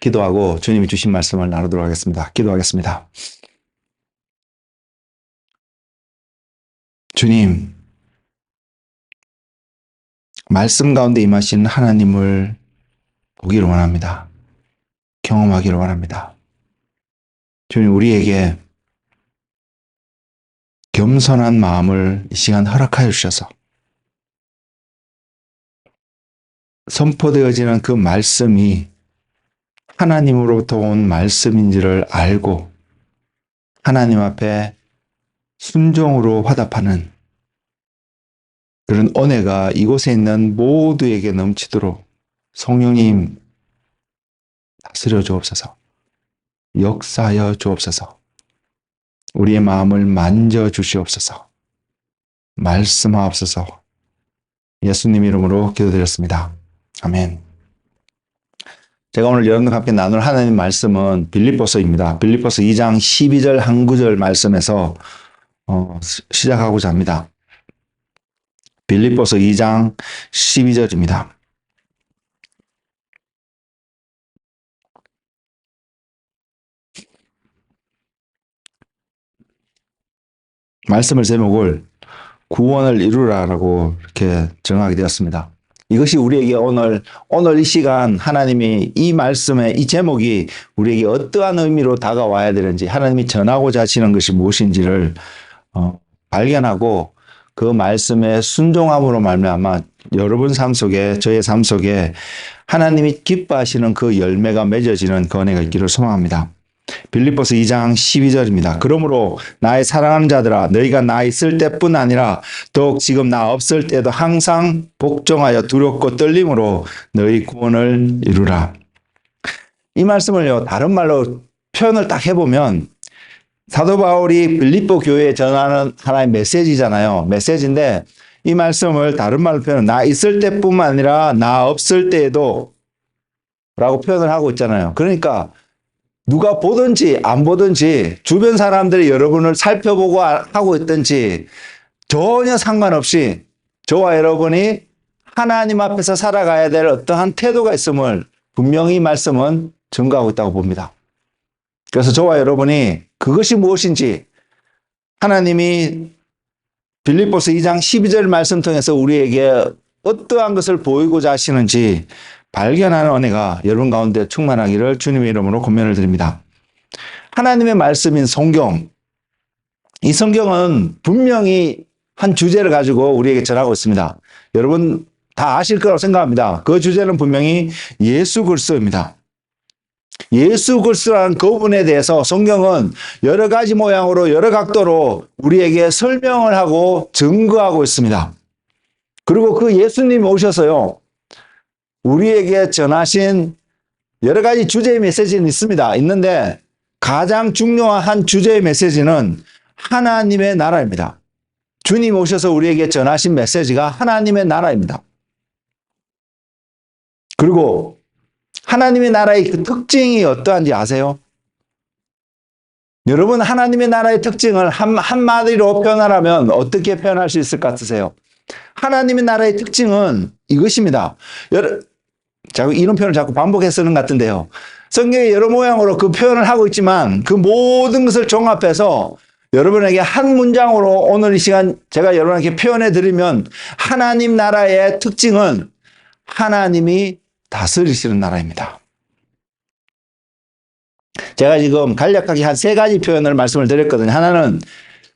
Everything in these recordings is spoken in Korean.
기도하고 주님이 주신 말씀을 나누도록 하겠습니다. 기도하겠습니다. 주님, 말씀 가운데 임하신 하나님을 보기를 원합니다. 경험하기를 원합니다. 주님, 우리에게 겸손한 마음을 이 시간 허락하여 주셔서 선포되어지는 그 말씀이 하나님으로부터 온 말씀인지를 알고 하나님 앞에 순종으로 화답하는 그런 은혜가 이곳에 있는 모두에게 넘치도록 성령님 다스려 주옵소서. 역사하여 주옵소서. 우리의 마음을 만져 주시옵소서. 말씀하옵소서. 예수님 이름으로 기도드렸습니다. 아멘. 제가 오늘 여러분과 함께 나눌 하나님 말씀은 빌립보서입니다. 빌립보서 2장 12절 한 구절 말씀에서 시작하고자 합니다. 빌립보서 2장 12절입니다. 말씀을 제목을 구원을 이루라라고 이렇게 정하게 되었습니다. 이것이 우리에게 오늘 이 시간 하나님이 이 말씀의 이 제목이 우리에게 어떠한 의미로 다가와야 되는지 하나님이 전하고자 하시는 것이 무엇인지를 발견하고 그 말씀에 순종함으로 말미암아 여러분 삶 속에 저의 삶 속에 하나님이 기뻐하시는 그 열매가 맺어지는 그 은혜가 있기를 소망합니다. 빌립보서 2장 12절입니다. 그러므로 나의 사랑하는 자들아 너희가 나 있을 때뿐 아니라 더욱 지금 나 없을 때도 항상 복종하여 두렵고 떨림으로 너희 구원을 이루라. 이 말씀을요 다른 말로 표현을 딱 해보면 사도 바울이 빌립보 교회에 전하는 하나의 메시지잖아요. 메시지인데 이 말씀을 다른 말로 표현은 나 있을 때뿐만 아니라 나 없을 때에도 라고 표현을 하고 있잖아요. 그러니까 누가 보든지 안 보든지 주변 사람들이 여러분을 살펴보고 하고 있든지 전혀 상관없이 저와 여러분이 하나님 앞에서 살아가야 될 어떠한 태도가 있음을 분명히 이 말씀은 증거하고 있다고 봅니다. 그래서 저와 여러분이 그것이 무엇인지 하나님이 빌립보서 2장 12절 말씀 통해서 우리에게 어떠한 것을 보이고자 하시는지 발견하는 은혜가 여러분 가운데 충만하기를 주님의 이름으로 권면을 드립니다. 하나님의 말씀인 성경, 이 성경은 분명히 한 주제를 가지고 우리에게 전하고 있습니다. 여러분 다 아실 거라고 생각합니다. 그 주제는 분명히 예수 그리스도입니다. 예수 그리스도라는 그분에 대해서 성경은 여러 가지 모양으로 여러 각도로 우리에게 설명을 하고 증거하고 있습니다. 그리고 그 예수님이 오셔서요 우리에게 전하신 여러 가지 주제의 메시지는 있는데 가장 중요한 주제의 메시지는 하나님의 나라입니다. 주님 오셔서 우리에게 전하신 메시지가 하나님의 나라입니다. 그리고 하나님의 나라의 그 특징이 어떠한지 아세요? 여러분 하나님의 나라의 특징을 한마디로 표현하라면 어떻게 표현할 수 있을 것 같으세요? 하나님의 나라의 특징은 이것입니다. 이런 표현을 자꾸 반복해서 쓰는 것 같은데요. 성경에 여러 모양으로 그 표현을 하고 있지만 그 모든 것을 종합해서 여러분에게 한 문장으로 오늘 이 시간 제가 여러분에게 표현해 드리면 하나님 나라의 특징은 하나님이 다스리시는 나라입니다. 제가 지금 간략하게 한 세 가지 표현을 말씀을 드렸거든요. 하나는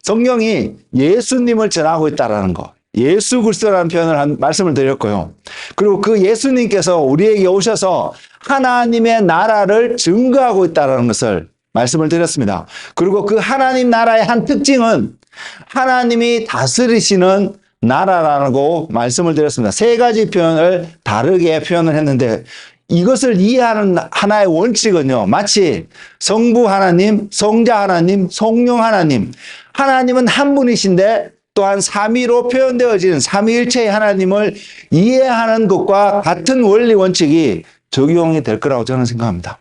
성경이 예수님을 전하고 있다는 것. 예수 그리스도라는 표현을 말씀을 드렸고요. 그리고 그 예수님께서 우리에게 오셔서 하나님의 나라를 증거하고 있다는 것을 말씀을 드렸습니다. 그리고 그 하나님 나라의 한 특징은 하나님이 다스리시는 나라라고 말씀을 드렸습니다. 세 가지 표현을 다르게 표현을 했는데 이것을 이해하는 하나의 원칙은요. 마치 성부 하나님, 성자 하나님, 성령 하나님. 하나님은 한 분이신데 또한 삼위로 표현되어진 삼위일체의 하나님을 이해하는 것과 같은 원리 원칙이 적용이 될 거라고 저는 생각합니다.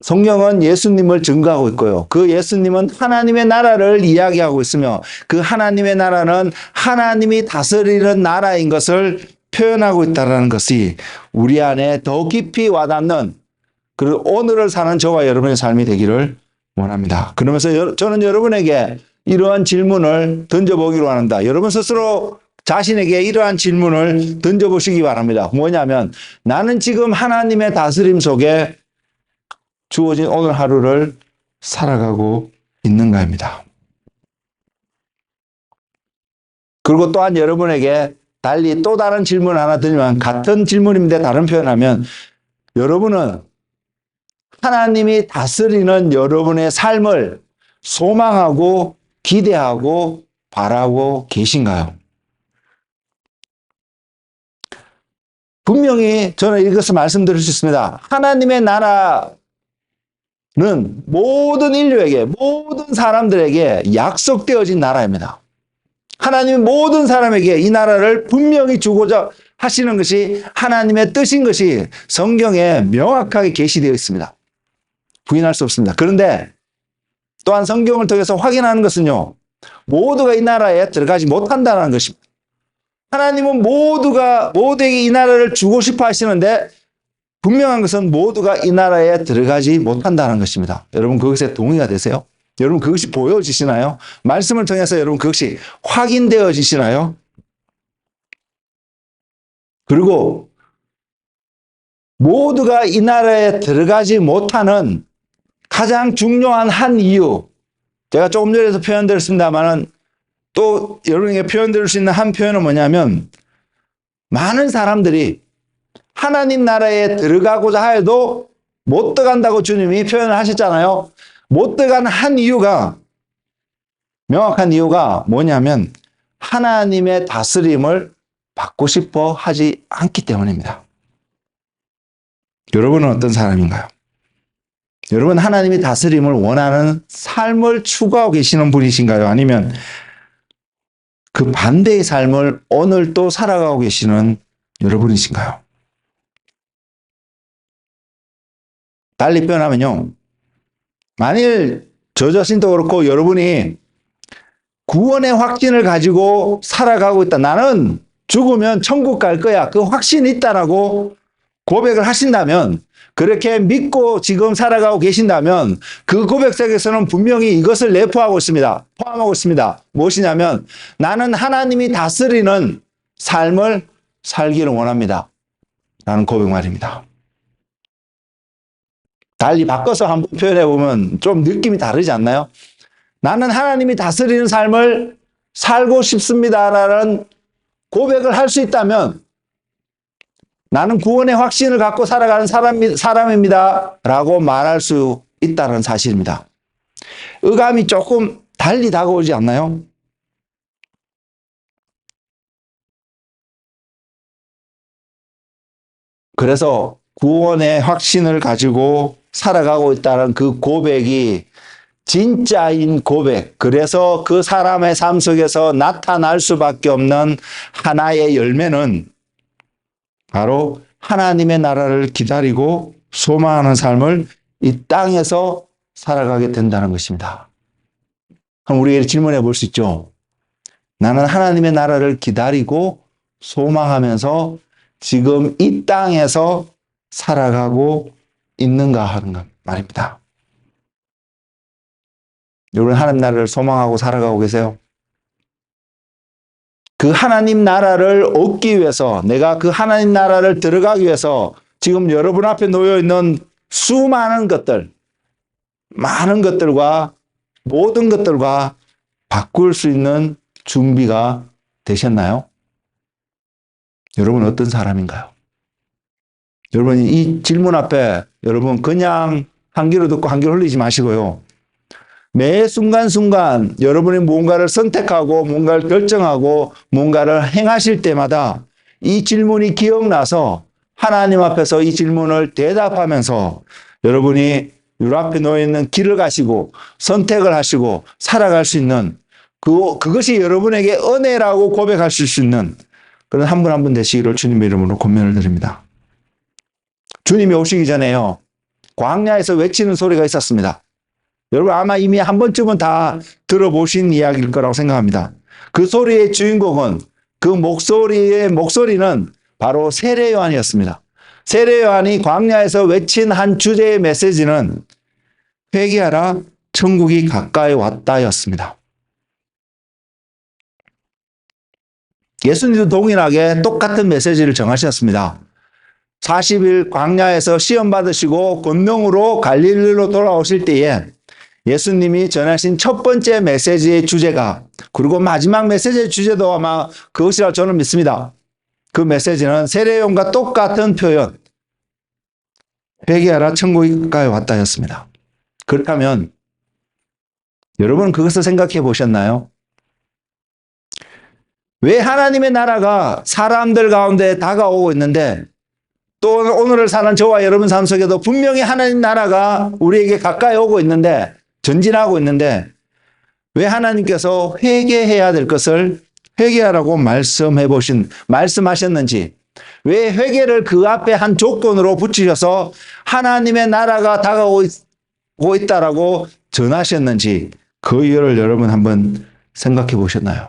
성경은 예수님을 증거하고 있고요. 그 예수님은 하나님의 나라를 이야기하고 있으며 그 하나님의 나라는 하나님이 다스리는 나라인 것을 표현하고 있다는 것이 우리 안에 더 깊이 와닿는 그리고 오늘을 사는 저와 여러분의 삶이 되기를 원합니다. 그러면서 저는 여러분에게 이러한 질문을 던져보기로 합니다. 여러분 스스로 자신에게 이러한 질문을 던져보시기 바랍니다. 뭐냐면 나는 지금 하나님의 다스림 속에 주어진 오늘 하루를 살아가고 있는가입니다. 그리고 또한 여러분에게 달리 또 다른 질문 하나 드리면 같은 질문인데 다른 표현하면 여러분은 하나님이 다스리는 여러분의 삶을 소망하고 기대하고 바라고 계신가요? 분명히 저는 이것을 말씀드릴 수 있습니다. 하나님의 나라는 모든 인류에게, 모든 사람들에게 약속되어진 나라입니다. 하나님이 모든 사람에게 이 나라를 분명히 주고자 하시는 것이 하나님의 뜻인 것이 성경에 명확하게 계시되어 있습니다. 부인할 수 없습니다. 그런데 또한 성경을 통해서 확인하는 것은요, 모두가 이 나라에 들어가지 못한다는 것입니다. 하나님은 모두에게 이 나라를 주고 싶어 하시는데 분명한 것은 모두가 이 나라에 들어가지 못한다는 것입니다. 여러분 그것에 동의가 되세요? 여러분 그것이 보여지시나요? 말씀을 통해서 여러분 그것이 확인되어지시나요? 그리고 모두가 이 나라에 들어가지 못하는 가장 중요한 한 이유, 제가 조금 전에도 표현드렸습니다만 또 여러분에게 표현드릴 수 있는 한 표현은 뭐냐면 많은 사람들이 하나님 나라에 들어가고자 하여도 못 들어간다고 주님이 표현을 하셨잖아요. 못 들어가는 한 이유가, 명확한 이유가 뭐냐면 하나님의 다스림을 받고 싶어 하지 않기 때문입니다. 여러분은 어떤 사람인가요? 여러분 하나님이 다스림을 원하는 삶을 추구하고 계시는 분이신가요? 아니면 그 반대의 삶을 오늘 또 살아가고 계시는 여러분이신가요? 달리 표현하면요, 만일 저 자신도 그렇고 여러분이 구원의 확신을 가지고 살아가고 있다, 나는 죽으면 천국 갈 거야, 그 확신이 있다라고 고백을 하신다면, 그렇게 믿고 지금 살아가고 계신다면 그 고백 속에서는 분명히 이것을 내포하고 있습니다. 포함하고 있습니다. 무엇이냐면 나는 하나님이 다스리는 삶을 살기를 원합니다 라는 고백 말입니다. 달리 바꿔서 한번 표현해 보면 좀 느낌이 다르지 않나요? 나는 하나님이 다스리는 삶을 살고 싶습니다라는 고백을 할 수 있다면 나는 구원의 확신을 갖고 살아가는 사람입니다 라고 말할 수 있다는 사실입니다. 의감이 조금 달리 다가오지 않나요? 그래서 구원의 확신을 가지고 살아가고 있다는 그 고백이 진짜인 고백, 그래서 그 사람의 삶 속에서 나타날 수밖에 없는 하나의 열매는 바로 하나님의 나라를 기다리고 소망하는 삶을 이 땅에서 살아가게 된다는 것입니다. 그럼 우리에게 질문해 볼 수 있죠. 나는 하나님의 나라를 기다리고 소망하면서 지금 이 땅에서 살아가고 있는가 하는 말입니다. 여러분 하나님 나라를 소망하고 살아가고 계세요? 그 하나님 나라를 얻기 위해서, 내가 그 하나님 나라를 들어가기 위해서 지금 여러분 앞에 놓여 있는 수많은 것들, 많은 것들과 모든 것들과 바꿀 수 있는 준비가 되셨나요? 여러분 어떤 사람인가요? 여러분 이 질문 앞에 여러분 그냥 한 귀로 듣고 한 귀로 흘리지 마시고요. 매 순간순간 여러분이 뭔가를 선택하고 뭔가를 결정하고 뭔가를 행하실 때마다 이 질문이 기억나서 하나님 앞에서 이 질문을 대답하면서 여러분이 요 앞에 놓여있는 길을 가시고 선택을 하시고 살아갈 수 있는 그것이 여러분에게 은혜라고 고백하실 수 있는 그런 한 분 한 분 되시기를 주님의 이름으로 권면을 드립니다. 주님이 오시기 전에요, 광야에서 외치는 소리가 있었습니다. 여러분 아마 이미 한 번쯤은 다 들어보신 이야기일 거라고 생각합니다. 그 소리의 주인공은, 그 목소리는 바로 세례 요한이었습니다. 세례 요한이 광야에서 외친 한 주제의 메시지는 회개하라, 천국이 가까이 왔다였습니다. 예수님도 동일하게 똑같은 메시지를 정하셨습니다. 40일 광야에서 시험 받으시고 권능으로 갈릴리로 돌아오실 때에 예수님이 전하신 첫 번째 메시지의 주제가, 그리고 마지막 메시지의 주제도 아마 그것이라 저는 믿습니다. 그 메시지는 세례요한과 똑같은 표현, 회개하라, 천국이 가까이 왔다였습니다. 그렇다면 여러분은 그것을 생각해 보셨나요? 왜 하나님의 나라가 사람들 가운데 다가오고 있는데, 또 오늘을 사는 저와 여러분 삶 속에도 분명히 하나님 나라가 우리에게 가까이 오고 있는데, 전진하고 있는데, 왜 하나님께서 회개해야 될 것을 회개하라고 말씀하셨는지, 왜 회개를 그 앞에 한 조건으로 붙이셔서 하나님의 나라가 다가오고 있다라고 전하셨는지, 그 이유를 여러분 한번 생각해 보셨나요?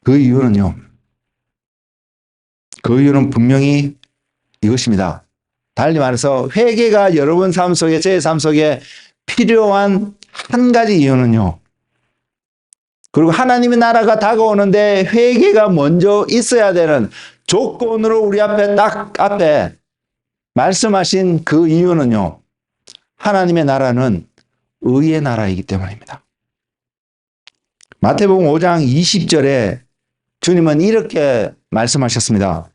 그 이유는 분명히 이것입니다. 달리 말해서 회개가 여러분 삶 속에, 제 삶 속에 필요한 한 가지 이유는요, 그리고 하나님의 나라가 다가오는데 회개가 먼저 있어야 되는 조건으로 우리 앞에 딱 앞에 말씀하신 그 이유는요, 하나님의 나라는 의의 나라이기 때문입니다. 마태복음 5장 20절에 주님은 이렇게 말씀하셨습니다.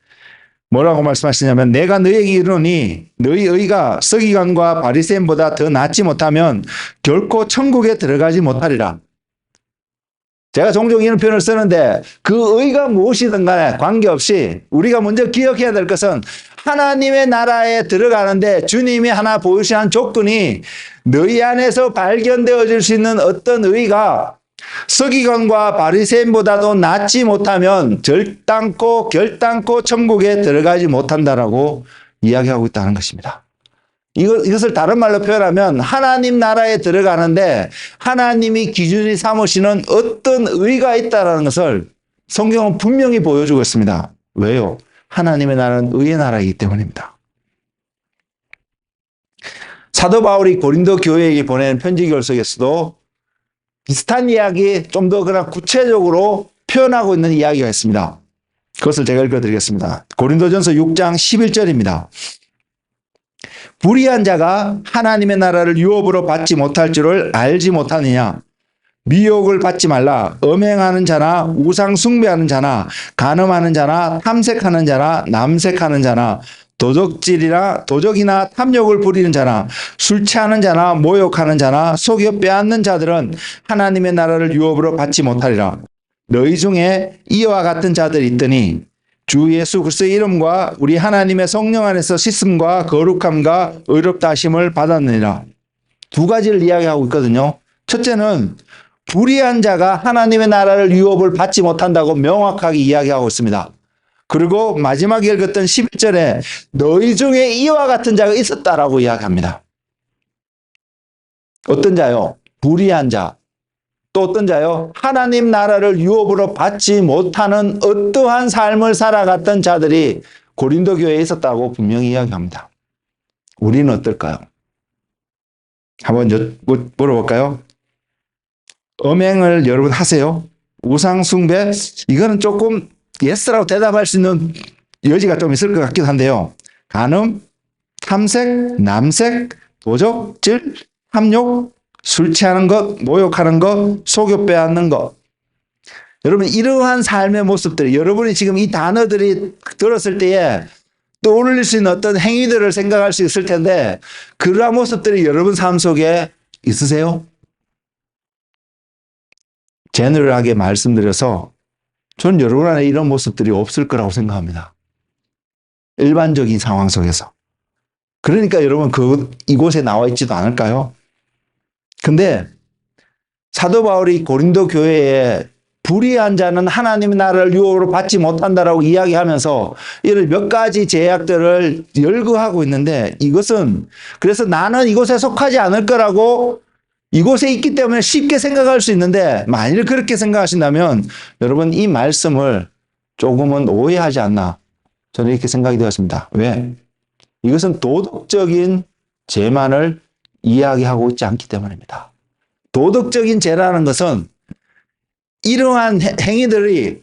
뭐라고 말씀하시냐면, 내가 너희에게 이르노니 너희 의가 서기관과 바리새인보다 더 낫지 못하면 결코 천국에 들어가지 못하리라. 제가 종종 이런 표현을 쓰는데, 그 의가 무엇이든 간에 관계없이 우리가 먼저 기억해야 될 것은 하나님의 나라에 들어가는데 주님이 하나 보여주신 한 조건이, 너희 안에서 발견되어질 수 있는 어떤 의가 서기관과 바리새인보다도 낫지 못하면 결단코 천국에 들어가지 못한다라고 이야기하고 있다는 것입니다. 이것을 다른 말로 표현하면, 하나님 나라에 들어가는데 하나님이 기준이 삼으시는 어떤 의가 있다는 것을 성경은 분명히 보여주고 있습니다. 왜요? 하나님의 나라는 의의 나라이기 때문입니다. 사도 바울이 고린도 교회에게 보낸 편지글 속에서도 비슷한 이야기, 좀 더 그냥 구체적으로 표현하고 있는 이야기가 있습니다. 그것을 제가 읽어드리겠습니다. 고린도전서 6장 11절입니다. 불의한 자가 하나님의 나라를 유업으로 받지 못할 줄을 알지 못하느냐? 미혹을 받지 말라. 음행하는 자나 우상 숭배하는 자나 간음하는 자나 탐색하는 자나 남색하는 자나 도적이나 탐욕을 부리는 자나 술 취하는 자나 모욕하는 자나 속여 빼앗는 자들은 하나님의 나라를 유업으로 받지 못하리라. 너희 중에 이와 같은 자들이 있더니 주 예수 그리스도의 이름과 우리 하나님의 성령 안에서 씻음과 거룩함과 의롭다 하심을 받았느니라. 두 가지를 이야기하고 있거든요. 첫째는 불의한 자가 하나님의 나라를 유업을 받지 못한다고 명확하게 이야기하고 있습니다. 그리고 마지막에 읽었던 11절에 너희 중에 이와 같은 자가 있었다라고 이야기합니다. 어떤 자요? 불의한 자. 또 어떤 자요? 하나님 나라를 유업으로 받지 못하는 어떠한 삶을 살아갔던 자들이 고린도 교회에 있었다고 분명히 이야기합니다. 우리는 어떨까요? 한번 물어볼까요? 음행을 여러분 하세요? 우상 숭배? 이거는 조금 예스라고 대답할 수 있는 여지가 좀 있을 것 같기도 한데요. 간음, 탐색, 남색, 도적질, 탐욕, 술 취하는 것, 모욕하는 것, 속여 빼앗는 것. 여러분, 이러한 삶의 모습들이, 여러분이 지금 이 단어들이 들었을 때에 떠올릴 수 있는 어떤 행위들을 생각할 수 있을 텐데, 그러한 모습들이 여러분 삶 속에 있으세요? 제너럴하게 말씀드려서 전 여러분 안에 이런 모습들이 없을 거라고 생각합니다. 일반적인 상황 속에서. 그러니까 여러분 이곳에 나와 있지도 않을까요? 근데 사도 바울이 고린도 교회에 불의한 자는 하나님의 나라를 유업으로 받지 못한다라고 이야기하면서 이런 몇 가지 제약들을 열거하고 있는데, 이것은 그래서 나는 이곳에 속하지 않을 거라고 이곳에 있기 때문에 쉽게 생각할 수 있는데, 만일 그렇게 생각하신다면 여러분 이 말씀을 조금은 오해하지 않나 저는 이렇게 생각이 되었습니다. 왜? 이것은 도덕적인 죄만을 이야기하고 있지 않기 때문입니다. 도덕적인 죄라는 것은 이러한 행위들이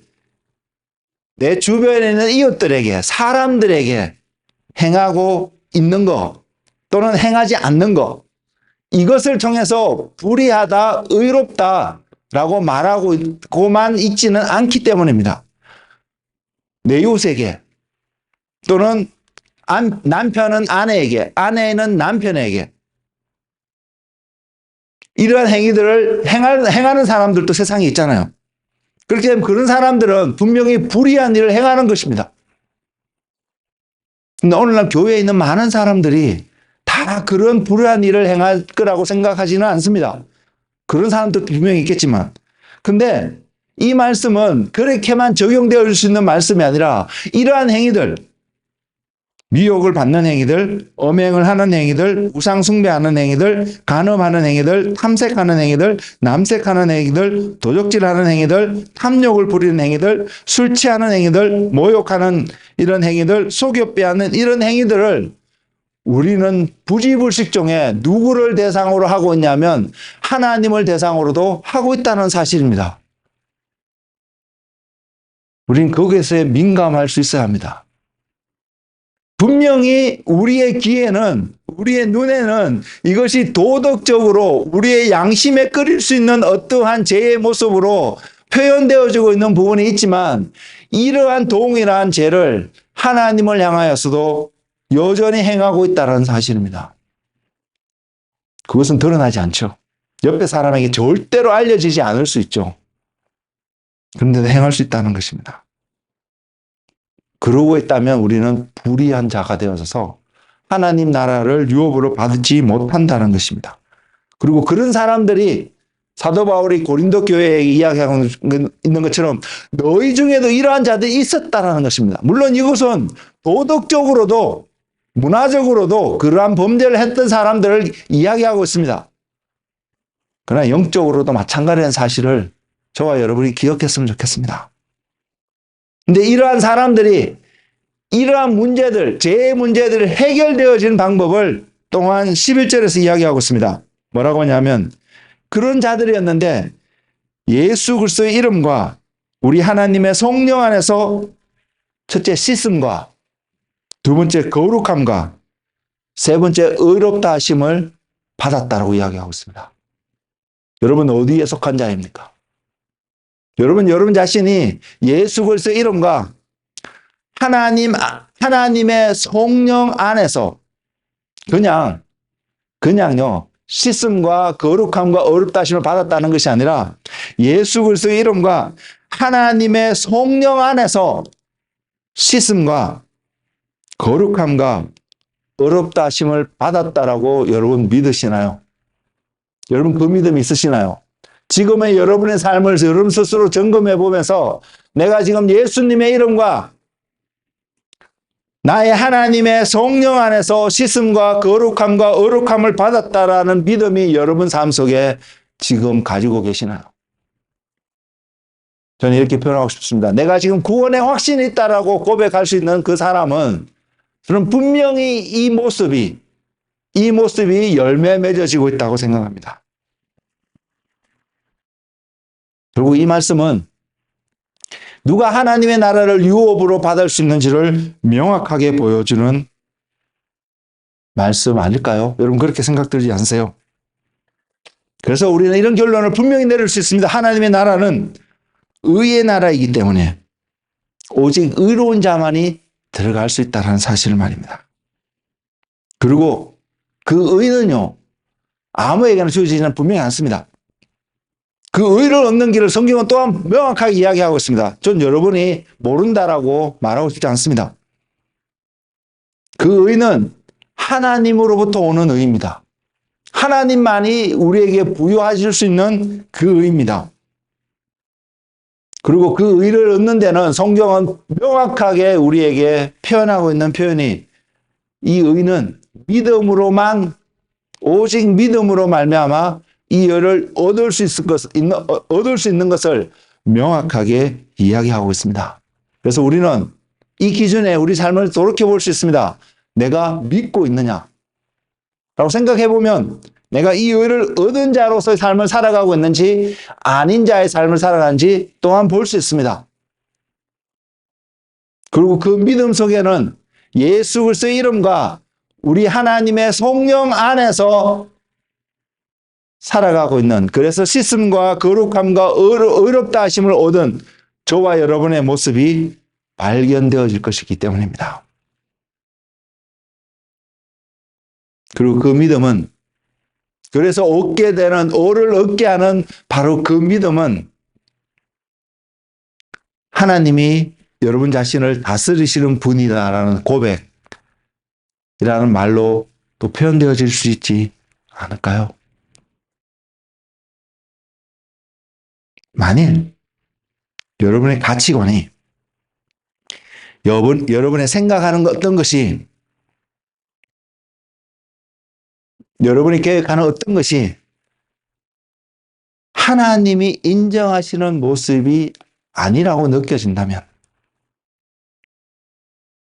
내 주변에 있는 이웃들에게, 사람들에게 행하고 있는 것 또는 행하지 않는 것, 이것을 통해서 불의하다, 의롭다라고 말하고 있고만 있지는 않기 때문입니다. 내 이웃에게 또는 남편은 아내에게, 아내는 남편에게 이러한 행위들을 행하는 사람들도 세상에 있잖아요. 그렇기 때문에 그런 사람들은 분명히 불의한 일을 행하는 것입니다. 근데 오늘날 교회에 있는 많은 사람들이 다 그런 불의한 일을 행할 거라고 생각하지는 않습니다. 그런 사람들도 분명히 있겠지만. 근데 이 말씀은 그렇게만 적용되어 수 있는 말씀이 아니라 이러한 행위들, 미혹을 받는 행위들, 엄행을 하는 행위들, 우상숭배하는 행위들, 간음하는 행위들, 탐색하는 행위들, 남색하는 행위들, 도적질하는 행위들, 탐욕을 부리는 행위들, 술 취하는 행위들, 모욕하는 이런 행위들, 속여 빼앗는 이런 행위들을 우리는 부지불식종에 누구를 대상으로 하고 있냐면 하나님을 대상으로도 하고 있다는 사실입니다. 우리는 거기에서 민감할 수 있어야 합니다. 분명히 우리의 귀에는, 우리의 눈에는 이것이 도덕적으로 우리의 양심에 끓일 수 있는 어떠한 죄의 모습으로 표현되어지고 있는 부분이 있지만 이러한 동일한 죄를 하나님을 향하여서도 여전히 행하고 있다는 사실입니다. 그것은 드러나지 않죠. 옆에 사람에게 절대로 알려지지 않을 수 있죠. 그런데도 행할 수 있다는 것입니다. 그러고 있다면 우리는 불의한 자가 되어서 하나님 나라를 유업으로 받지 못한다는 것입니다. 그리고 그런 사람들이 사도 바울이 고린도 교회에 이야기하고 있는 것처럼 너희 중에도 이러한 자들이 있었다는 것입니다. 물론 이것은 도덕적으로도 문화적으로도 그러한 범죄를 했던 사람들을 이야기하고 있습니다. 그러나 영적으로도 마찬가지라는 사실을 저와 여러분이 기억했으면 좋겠습니다. 근데 이러한 사람들이 이러한 문제들, 죄의 문제들이 해결되어진 방법을 또한 11절에서 이야기하고 있습니다. 뭐라고 하냐면 그런 자들이었는데 예수 그리스도의 이름과 우리 하나님의 성령 안에서 첫째 씻음과 두 번째 거룩함과 세 번째 의롭다 하심을 받았다라고 이야기하고 있습니다. 여러분 어디에 속한 자입니까? 여러분 자신이 예수 그리스도의 이름과 하나님의 성령 안에서 그냥요 씻음과 거룩함과 어렵다 하심을 받았다는 것이 아니라 예수 그리스도의 이름과 하나님의 성령 안에서 씻음과 거룩함과 어렵다 하심을 받았다라고 여러분 믿으시나요? 여러분 그 믿음이 있으시나요? 지금의 여러분의 삶을 여러분 스스로 점검해 보면서 내가 지금 예수님의 이름과 나의 하나님의 성령 안에서 씻음과 거룩함과 어룩함을 받았다라는 믿음이 여러분 삶 속에 지금 가지고 계시나요? 저는 이렇게 표현하고 싶습니다. 내가 지금 구원의 확신이 있다라고 고백할 수 있는 그 사람은 저는 분명히 이 모습이 열매 맺어지고 있다고 생각합니다. 결국 이 말씀은 누가 하나님의 나라를 유업으로 받을 수 있는지를 명확하게 보여주는 말씀 아닐까요? 여러분 그렇게 생각들지 않으세요? 그래서 우리는 이런 결론을 분명히 내릴 수 있습니다. 하나님의 나라는 의의 나라이기 때문에 오직 의로운 자만이 들어갈 수 있다는 사실을 말입니다. 그리고 그 의는요 아무에게나 주어지지는 분명히 않습니다. 그 의를 얻는 길을 성경은 또한 명확하게 이야기하고 있습니다. 전 여러분이 모른다라고 말하고 싶지 않습니다. 그 의는 하나님으로부터 오는 의입니다. 하나님만이 우리에게 부여하실 수 있는 그 의입니다. 그리고 그 의를 얻는 데는 성경은 명확하게 우리에게 표현하고 있는 표현이 이 의는 믿음으로만 오직 믿음으로 말미암아 이 의를 얻을 수 있는 것을 명확하게 이야기하고 있습니다. 그래서 우리는 이 기준에 우리 삶을 돌이켜볼 수 있습니다. 내가 믿고 있느냐? 라고 생각해보면 내가 이 의를 얻은 자로서의 삶을 살아가고 있는지 아닌 자의 삶을 살아가는지 또한 볼 수 있습니다. 그리고 그 믿음 속에는 예수 그리스도의 이름과 우리 하나님의 성령 안에서 살아가고 있는, 그래서 씻음과 거룩함과 의롭다 하심을 얻은 저와 여러분의 모습이 발견되어질 것이기 때문입니다. 그리고 그 믿음은, 그래서 얻게 되는, 의를 얻게 하는 바로 그 믿음은 하나님이 여러분 자신을 다스리시는 분이다라는 고백이라는 말로 또 표현되어질 수 있지 않을까요? 만일 여러분의 가치관이, 여러분의 생각하는 어떤 것이, 여러분이 계획하는 어떤 것이 하나님이 인정하시는 모습이 아니라고 느껴진다면,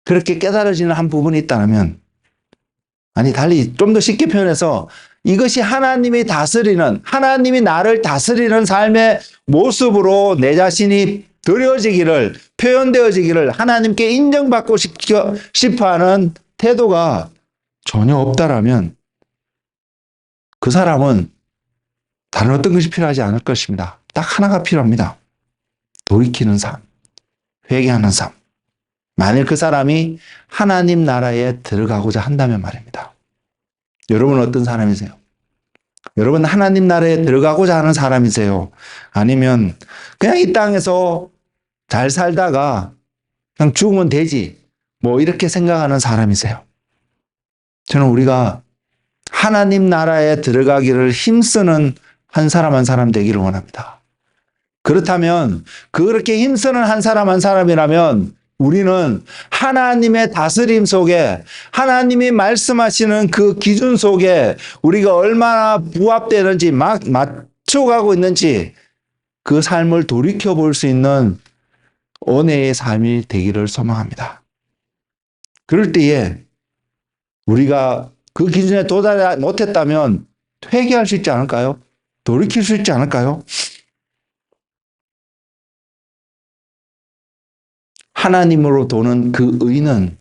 그렇게 깨달아지는 한 부분이 있다면, 아니 달리 좀 더 쉽게 표현해서 이것이 하나님이 다스리는, 하나님이 나를 다스리는 삶의 모습으로 내 자신이 드려지기를, 표현되어지기를, 하나님께 인정받고 싶어하는 태도가 전혀 없다라면 그 사람은 다른 어떤 것이 필요하지 않을 것입니다. 딱 하나가 필요합니다. 돌이키는 삶, 회개하는 삶. 만일 그 사람이 하나님 나라에 들어가고자 한다면 말입니다. 여러분은 어떤 사람이세요? 여러분 하나님 나라에 들어가고자 하는 사람이세요? 아니면 그냥 이 땅에서 잘 살다가 그냥 죽으면 되지, 뭐 이렇게 생각하는 사람이세요? 저는 우리가 하나님 나라에 들어가기를 힘쓰는 한 사람 한 사람 되기를 원합니다. 그렇다면 그렇게 힘쓰는 한 사람 한 사람이라면 우리는 하나님의 다스림 속에, 하나님이 말씀하시는 그 기준 속에 우리가 얼마나 부합되는지, 맞춰가고 있는지 그 삶을 돌이켜볼 수 있는 은혜의 삶이 되기를 소망합니다. 그럴 때에 우리가 그 기준에 도달하지 못했다면 회개할 수 있지 않을까요? 돌이킬 수 있지 않을까요? 하나님으로 도는 그 의는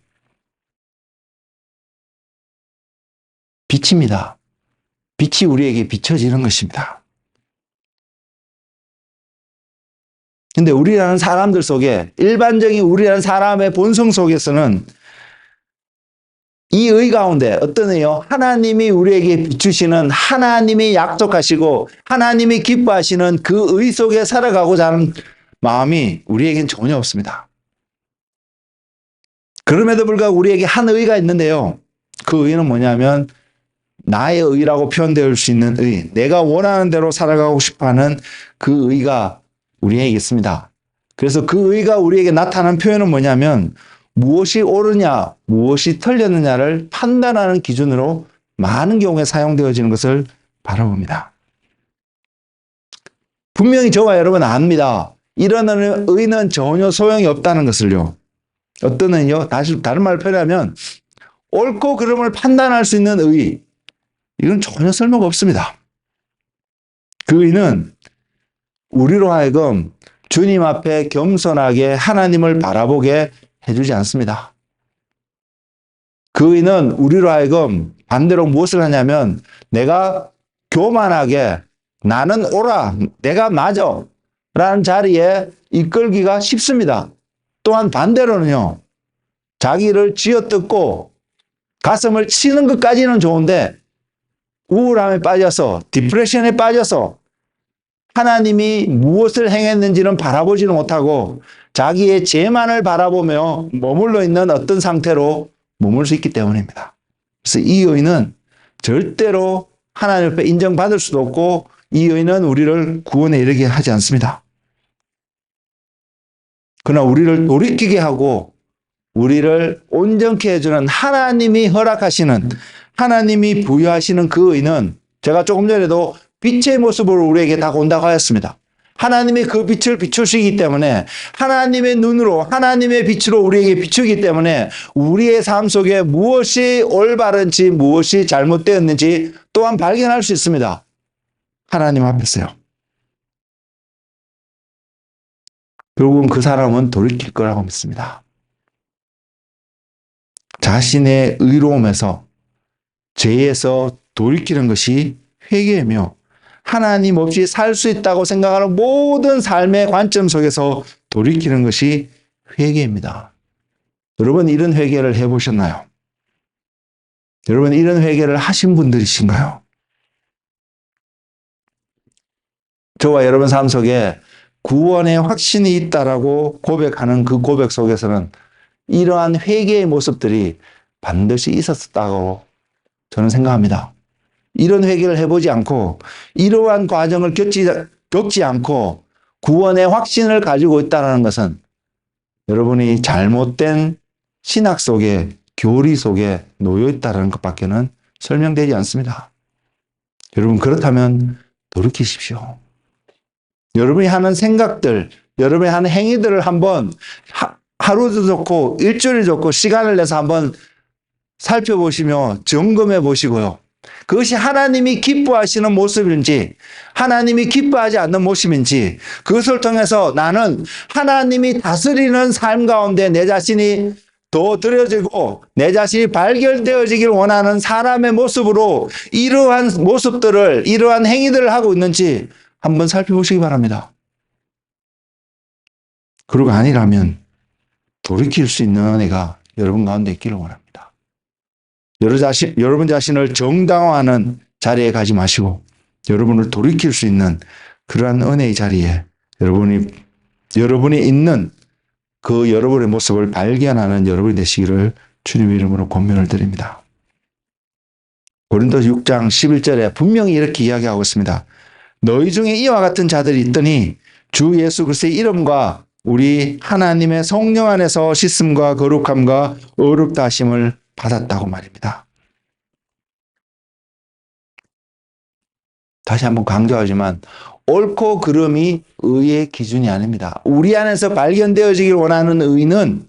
빛입니다. 빛이 우리에게 비춰지는 것입니다. 근데 우리라는 사람들 속에, 일반적인 우리라는 사람의 본성 속에서는 이 의 가운데 어떤 의요? 하나님이 우리에게 비추시는, 하나님이 약속하시고 하나님이 기뻐하시는 그 의 속에 살아가고자 하는 마음이 우리에겐 전혀 없습니다. 그럼에도 불구하고 우리에게 한 의가 있는데요. 그 의는 뭐냐면 나의 의라고 표현될 수 있는 의, 내가 원하는 대로 살아가고 싶어하는 그 의가 우리에게 있습니다. 그래서 그 의가 우리에게 나타나는 표현은 뭐냐면 무엇이 옳으냐, 무엇이 틀렸느냐를 판단하는 기준으로 많은 경우에 사용되어지는 것을 바라봅니다. 분명히 저와 여러분은 압니다. 이런 의는 전혀 소용이 없다는 것을요. 어떤 의는요, 다른 말로 표현하면 옳고 그름을 판단할 수 있는 의, 이건 전혀 쓸모가 없습니다. 그 의는 우리로 하여금 주님 앞에 겸손하게 하나님을 바라보게 해주지 않습니다. 그 의는 우리로 하여금 반대로 무엇을 하냐면 내가 교만하게 나는 옳아, 내가 맞아 라는 자리에 이끌기가 쉽습니다. 또한 반대로는요, 자기를 쥐어뜯고 가슴을 치는 것까지는 좋은데 우울함에 빠져서, 디프레션에 빠져서 하나님이 무엇을 행했는지는 바라보지는 못하고 자기의 죄만을 바라보며 머물러 있는 어떤 상태로 머물 수 있기 때문입니다. 그래서 이 의는 절대로 하나님 앞에 인정받을 수도 없고 이 의는 우리를 구원에 이르게 하지 않습니다. 그러나 우리를 돌이키게 하고 우리를 온전케 해주는 하나님이 허락하시는, 하나님이 부여하시는 그 의는 제가 조금 전에도 빛의 모습으로 우리에게 다가온다고 하였습니다. 하나님의 그 빛을 비추시기 때문에 하나님의 눈으로 하나님의 빛으로 우리에게 비추기 때문에 우리의 삶 속에 무엇이 올바른지 무엇이 잘못되었는지 또한 발견할 수 있습니다. 하나님 앞에서요. 결국은 그 사람은 돌이킬 거라고 믿습니다. 자신의 의로움에서 죄에서 돌이키는 것이 회개이며 하나님 없이 살 수 있다고 생각하는 모든 삶의 관점 속에서 돌이키는 것이 회개입니다. 여러분 이런 회개를 해보셨나요? 여러분 이런 회개를 하신 분들이신가요? 저와 여러분 삶 속에 구원의 확신이 있다라고 고백하는 그 고백 속에서는 이러한 회개의 모습들이 반드시 있었다고 저는 생각합니다. 이런 회개를 해보지 않고 이러한 과정을 겪지 않고 구원의 확신을 가지고 있다는 것은 여러분이 잘못된 신학 속에 교리 속에 놓여 있다는 것밖에는 설명되지 않습니다. 여러분 그렇다면 돌이키십시오. 여러분이 하는 생각들, 여러분이 하는 행위들을 한번 하루도 좋고 일주일이 좋고 시간을 내서 한번 살펴보시며 점검해 보시고요. 그것이 하나님이 기뻐하시는 모습인지 하나님이 기뻐하지 않는 모습인지 그것을 통해서 나는 하나님이 다스리는 삶 가운데 내 자신이 더 드려지고 내 자신이 발견되어지길 원하는 사람의 모습으로 이러한 모습들을 이러한 행위들을 하고 있는지 한번 살펴보시기 바랍니다. 그리고 아니라면 돌이킬 수 있는 은혜가 여러분 가운데 있기를 원합니다. 여러분 자신을 정당화하는 자리에 가지 마시고 여러분을 돌이킬 수 있는 그러한 은혜의 자리에 여러분이 있는 그 여러분의 모습을 발견하는 여러분이 되시기를 주님의 이름으로 권면을 드립니다. 고린도서 6장 11절에 분명히 이렇게 이야기하고 있습니다. 너희 중에 이와 같은 자들이 있더니 주 예수 그리스도의 이름과 우리 하나님의 성령 안에서 씻음과 거룩함과 의롭다 하심을 받았다고 말입니다. 다시 한번 강조하지만 옳고 그름이 의의 기준이 아닙니다. 우리 안에서 발견되어지길 원하는 의는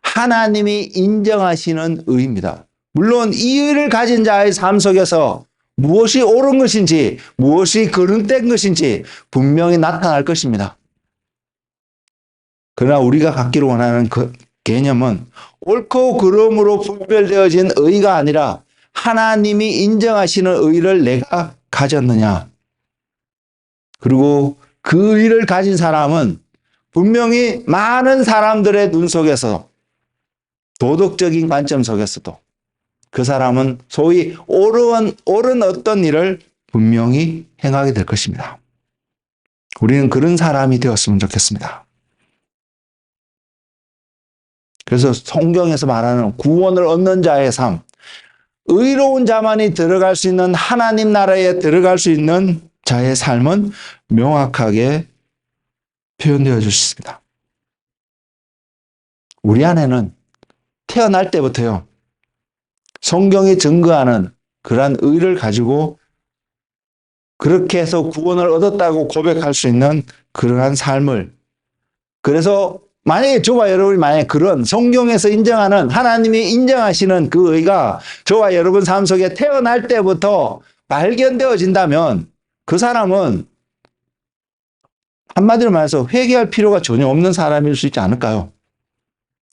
하나님이 인정하시는 의입니다. 물론 이 의를 가진 자의 삶 속에서 무엇이 옳은 것인지 무엇이 거듭된 것인지 분명히 나타날 것입니다. 그러나 우리가 갖기를 원하는 그 개념은 옳고 그름으로 분별되어진 의가 아니라 하나님이 인정하시는 의를 내가 가졌느냐. 그리고 그 의를 가진 사람은 분명히 많은 사람들의 눈 속에서 도덕적인 관점 속에서도 그 사람은 소위 옳은 어떤 일을 분명히 행하게 될 것입니다. 우리는 그런 사람이 되었으면 좋겠습니다. 그래서 성경에서 말하는 구원을 얻는 자의 삶, 의로운 자만이 들어갈 수 있는 하나님 나라에 들어갈 수 있는 자의 삶은 명확하게 표현되어 주셨습니다. 우리 안에는 태어날 때부터요, 성경이 증거하는 그러한 의를 가지고 그렇게 해서 구원을 얻었다고 고백할 수 있는 그러한 삶을, 그래서 만약에 저와 여러분이 만약에 그런 성경에서 인정하는 하나님이 인정하시는 그 의가 저와 여러분 삶 속에 태어날 때부터 발견되어진다면 그 사람은 한마디로 말해서 회개할 필요가 전혀 없는 사람일 수 있지 않을까요?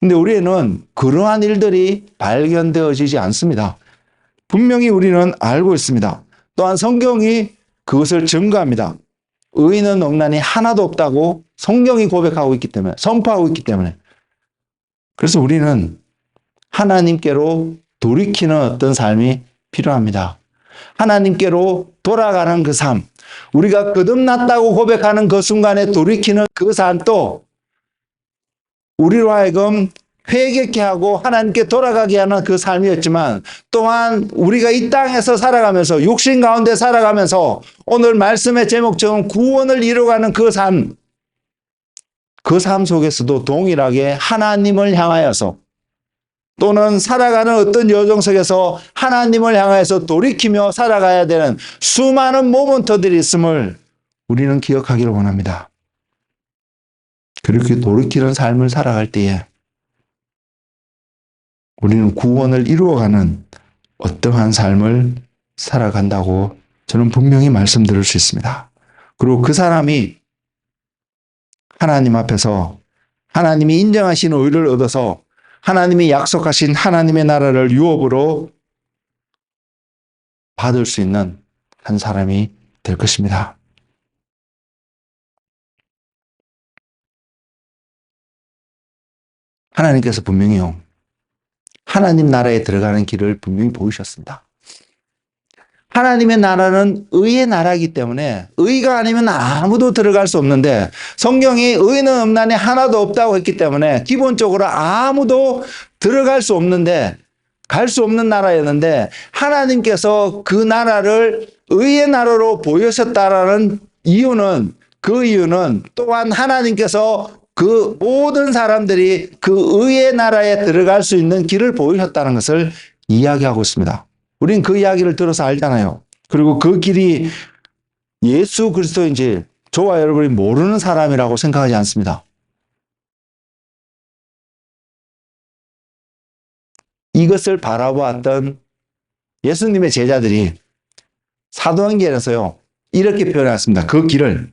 근데 우리는 그러한 일들이 발견되어지지 않습니다. 분명히 우리는 알고 있습니다. 또한 성경이 그것을 증거합니다. 의인은 억난이 하나도 없다고 성경이 고백하고 있기 때문에, 선포하고 있기 때문에. 그래서 우리는 하나님께로 돌이키는 어떤 삶이 필요합니다. 하나님께로 돌아가는 그 삶, 우리가 거듭났다고 고백하는 그 순간에 돌이키는 그 삶도 우리로 하여금 회개케 하고 하나님께 돌아가게 하는 그 삶이었지만, 또한 우리가 이 땅에서 살아가면서 육신 가운데 살아가면서 오늘 말씀의 제목처럼 구원을 이루어가는 그 삶, 그 삶 속에서도 동일하게 하나님을 향하여서 또는 살아가는 어떤 여정 속에서 하나님을 향하여서 돌이키며 살아가야 되는 수많은 모먼트들이 있음을 우리는 기억하기를 원합니다. 그렇게 돌이키는 삶을 살아갈 때에 우리는 구원을 이루어가는 어떠한 삶을 살아간다고 저는 분명히 말씀드릴 수 있습니다. 그리고 그 사람이 하나님 앞에서 하나님이 인정하신 의를 얻어서 하나님이 약속하신 하나님의 나라를 유업으로 받을 수 있는 한 사람이 될 것입니다. 하나님께서 분명히요, 하나님 나라에 들어가는 길을 분명히 보이셨습니다. 하나님의 나라는 의의 나라이기 때문에 의가 아니면 아무도 들어갈 수 없는데 성경이 의는 없나니 하나도 없다고 했기 때문에 기본적으로 아무도 들어갈 수 없는데 갈 수 없는 나라였는데 하나님께서 그 나라를 의의 나라로 보여셨다라는 이유는 그 이유는 또한 하나님께서 그 모든 사람들이 그 의의 나라에 들어갈 수 있는 길을 보이셨다는 것을 이야기하고 있습니다. 우린 그 이야기를 들어서 알잖아요. 그리고 그 길이 예수 그리스도인지 저와 여러분이 모르는 사람이라고 생각하지 않습니다. 이것을 바라보았던 예수님의 제자들이 사도행전에서요, 이렇게 표현했습니다. 그 길을.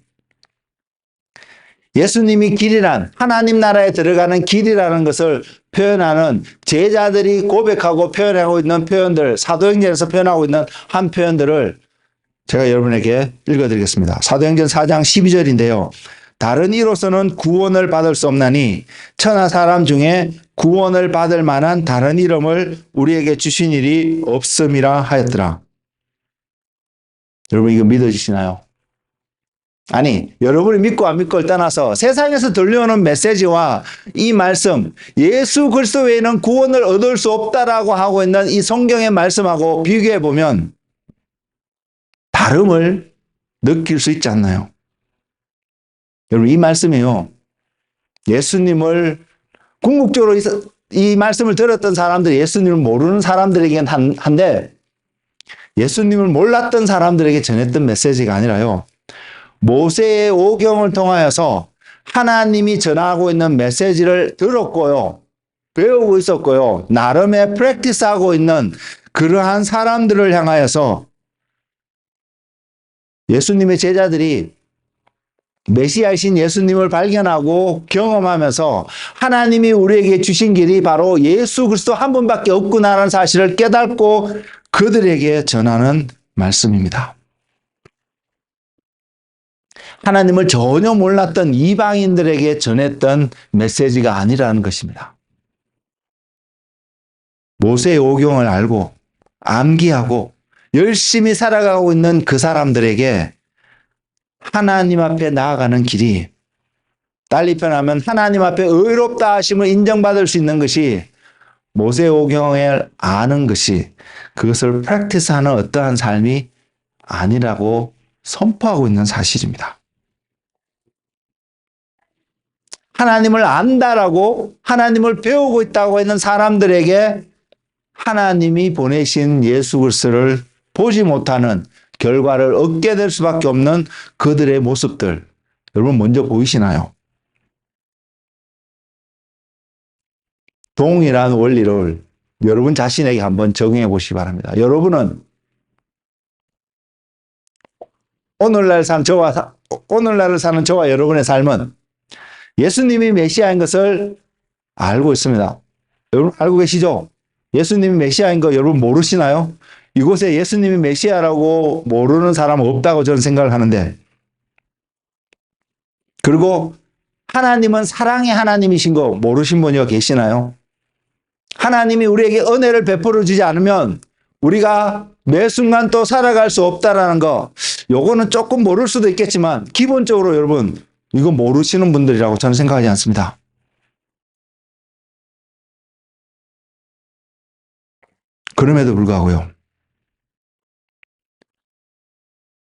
예수님이 길이란 하나님 나라에 들어가는 길이라는 것을 표현하는 제자들이 고백하고 표현하고 있는 표현들, 사도행전에서 표현하고 있는 한 표현들을 제가 여러분에게 읽어드리겠습니다. 사도행전 4장 12절인데요. 다른 이로서는 구원을 받을 수 없나니 천하 사람 중에 구원을 받을 만한 다른 이름을 우리에게 주신 일이 없음이라 하였더라. 여러분 이거 믿어지시나요? 아니, 여러분이 믿고 안 믿고를 떠나서 세상에서 들려오는 메시지와 이 말씀, 예수 그리스도 외에는 구원을 얻을 수 없다라고 하고 있는 이 성경의 말씀하고 비교해 보면 다름을 느낄 수 있지 않나요? 여러분 이 말씀이요, 예수님을 궁극적으로 이 말씀을 들었던 사람들이 예수님을 모르는 사람들에게는 한데 예수님을 몰랐던 사람들에게 전했던 메시지가 아니라요, 모세의 오경을 통하여서 하나님이 전하고 있는 메시지를 들었고요, 배우고 있었고요, 나름의 프랙티스하고 있는 그러한 사람들을 향하여서 예수님의 제자들이 메시아이신 예수님을 발견하고 경험하면서 하나님이 우리에게 주신 길이 바로 예수 그리스도 한 분밖에 없구나라는 사실을 깨닫고 그들에게 전하는 말씀입니다. 하나님을 전혀 몰랐던 이방인들에게 전했던 메시지가 아니라는 것입니다. 모세의 오경을 알고 암기하고 열심히 살아가고 있는 그 사람들에게 하나님 앞에 나아가는 길이, 달리 표현하면 하나님 앞에 의롭다 하심을 인정받을 수 있는 것이 모세의 오경을 아는 것이, 그것을 프랙티스하는 어떠한 삶이 아니라고 선포하고 있는 사실입니다. 하나님을 안다라고 하나님을 배우고 있다고 했는 사람들에게 하나님이 보내신 예수 그리스도를 보지 못하는 결과를 얻게 될 수밖에 없는 그들의 모습들, 여러분 먼저 보이시나요? 동일한 원리를 여러분 자신에게 한번 적용해 보시기 바랍니다. 여러분은 오늘날을 사는 저와 여러분의 삶은 예수님이 메시아인 것을 알고 있습니다. 여러분 알고 계시죠? 예수님이 메시아인 거 여러분 모르시나요? 이곳에 예수님이 메시아라고 모르는 사람은 없다고 저는 생각을 하는데, 그리고 하나님은 사랑의 하나님이신 거 모르신 분이 계시나요? 하나님이 우리에게 은혜를 베풀어 주지 않으면 우리가 매 순간 또 살아갈 수 없다라는 거, 요거는 조금 모를 수도 있겠지만 기본적으로 여러분 이거 모르시는 분들이라고 저는 생각하지 않습니다. 그럼에도 불구하고요,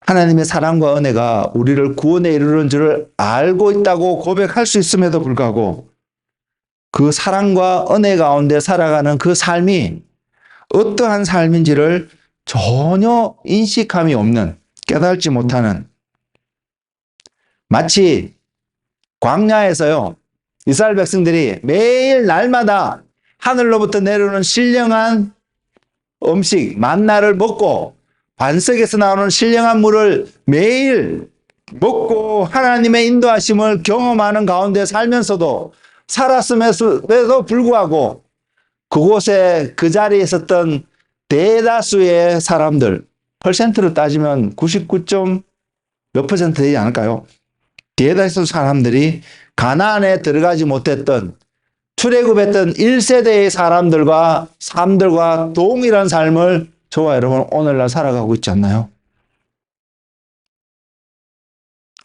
하나님의 사랑과 은혜가 우리를 구원에 이르는 줄을 알고 있다고 고백할 수 있음에도 불구하고 그 사랑과 은혜 가운데 살아가는 그 삶이 어떠한 삶인지를 전혀 인식함이 없는, 깨달지 못하는, 마치 광야에서요, 이스라엘 백성들이 매일 날마다 하늘로부터 내려오는 신령한 음식, 만나를 먹고 반석에서 나오는 신령한 물을 매일 먹고 하나님의 인도하심을 경험하는 가운데 살면서도 살았음에도 불구하고 그곳에 그 자리에 있었던 대다수의 사람들, 퍼센트로 따지면 99. 몇 퍼센트 되지 않을까요? 대다수 사람들이 가나안에 들어가지 못했던 출애굽했던 1세대의 사람들과 삶들과 동일한 삶을 저와 여러분 오늘날 살아가고 있지 않나요?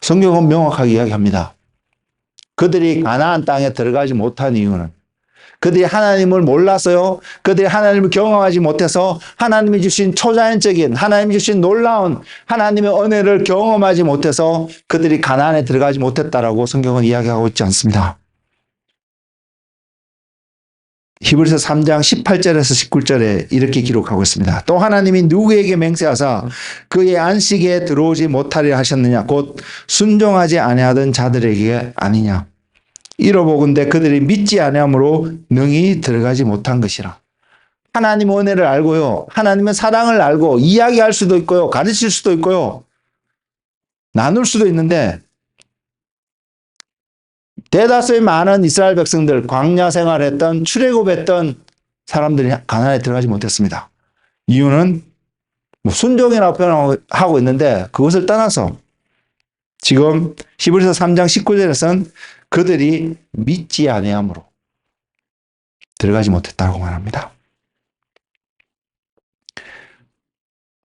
성경은 명확하게 이야기합니다. 그들이 가나안 땅에 들어가지 못한 이유는 그들이 하나님을 몰라서요. 그들이 하나님을 경험하지 못해서 하나님이 주신 초자연적인 하나님이 주신 놀라운 하나님의 은혜를 경험하지 못해서 그들이 가나안에 들어가지 못했다라고 성경은 이야기하고 있지 않습니다. 히브리서 3장 18절에서 19절에 이렇게 기록하고 있습니다. 또 하나님이 누구에게 맹세하사 그의 안식에 들어오지 못하리라 하셨느냐 곧 순종하지 아니하던 자들에게 아니냐. 이러보건대 그들이 믿지 아니함으로 능히 들어가지 못한 것이라. 하나님의 은혜를 알고요. 하나님의 사랑을 알고 이야기할 수도 있고요. 가르칠 수도 있고요. 나눌 수도 있는데 대다수의 많은 이스라엘 백성들, 광야 생활했던 출애굽했던 사람들이 가나안에 들어가지 못했습니다. 이유는 순종이라고 표현하고 있는데 그것을 떠나서 지금 히브리서 3장 19절에서는 그들이 믿지 아니함으로 들어가지 못했다고 말합니다.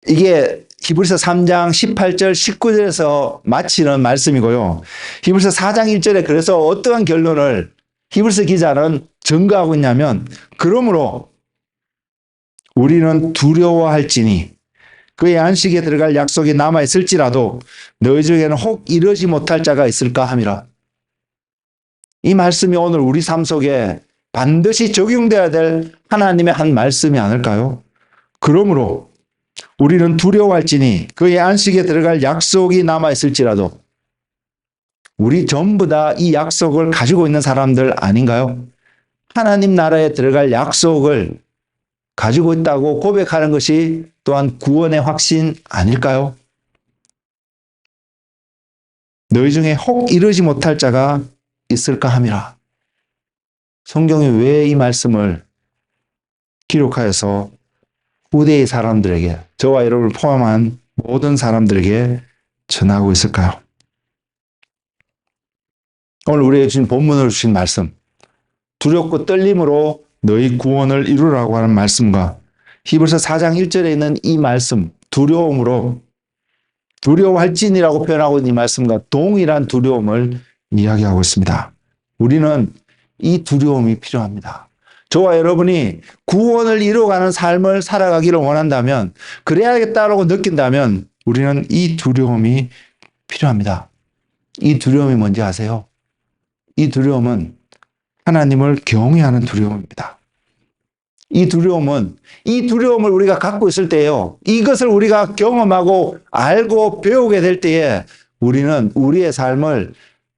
이게 히브리서 3장 18절 19절에서 마치는 말씀이고요. 히브리서 4장 1절에 그래서 어떠한 결론을 히브리서 기자는 증거하고 있냐면 그러므로 우리는 두려워할지니 그의 안식에 들어갈 약속이 남아있을지라도 너희 중에는 혹 이르지 못할 자가 있을까 함이라. 이 말씀이 오늘 우리 삶 속에 반드시 적용되어야 될 하나님의 한 말씀이 아닐까요? 그러므로 우리는 두려워할지니 그의 안식에 들어갈 약속이 남아있을지라도 우리 전부 다 이 약속을 가지고 있는 사람들 아닌가요? 하나님 나라에 들어갈 약속을 가지고 있다고 고백하는 것이 또한 구원의 확신 아닐까요? 너희 중에 혹 이르지 못할 자가 있을까 함이라. 성경이 왜 이 말씀을 기록하여서 후대의 사람들에게 저와 여러분을 포함한 모든 사람들에게 전하고 있을까요? 오늘 우리에게 주신 본문으로 주신 말씀 두렵고 떨림으로 너희 구원을 이루라고 하는 말씀과 히브리서 4장 1절에 있는 이 말씀 두려움으로 두려워할지니라고 표현하고 있는 이 말씀과 동일한 두려움을 이야기하고 있습니다. 우리는 이 두려움이 필요합니다. 저와 여러분이 구원을 이루어가는 삶을 살아가기를 원한다면 그래야겠다라고 느낀다면 우리는 이 두려움이 필요합니다. 이 두려움이 뭔지 아세요? 이 두려움은 하나님을 경외하는 두려움입니다. 이 두려움을 우리가 갖고 있을 때요. 이것을 우리가 경험하고 알고 배우게 될 때에 우리는 우리의 삶을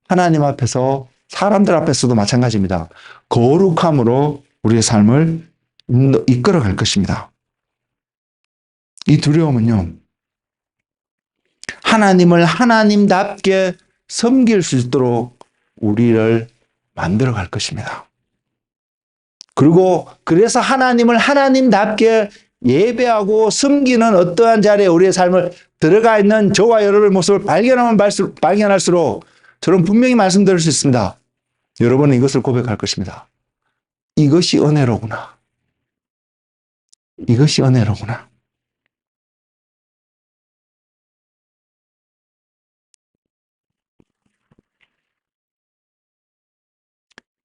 하나님 앞에서 사람들 앞에서도 마찬가지입니다. 거룩함으로 우리의 삶을 이끌어 갈 것입니다. 이 두려움은요. 하나님을 하나님답게 섬길 수 있도록 우리를 만들어 갈 것입니다. 그리고 그래서 하나님을 하나님답게 예배하고 섬기는 어떠한 자리에 우리의 삶을 들어가 있는 저와 여러분의 모습을 발견할수록 저는 분명히 말씀드릴 수 있습니다. 여러분은 이것을 고백할 것입니다. 이것이 은혜로구나. 이것이 은혜로구나.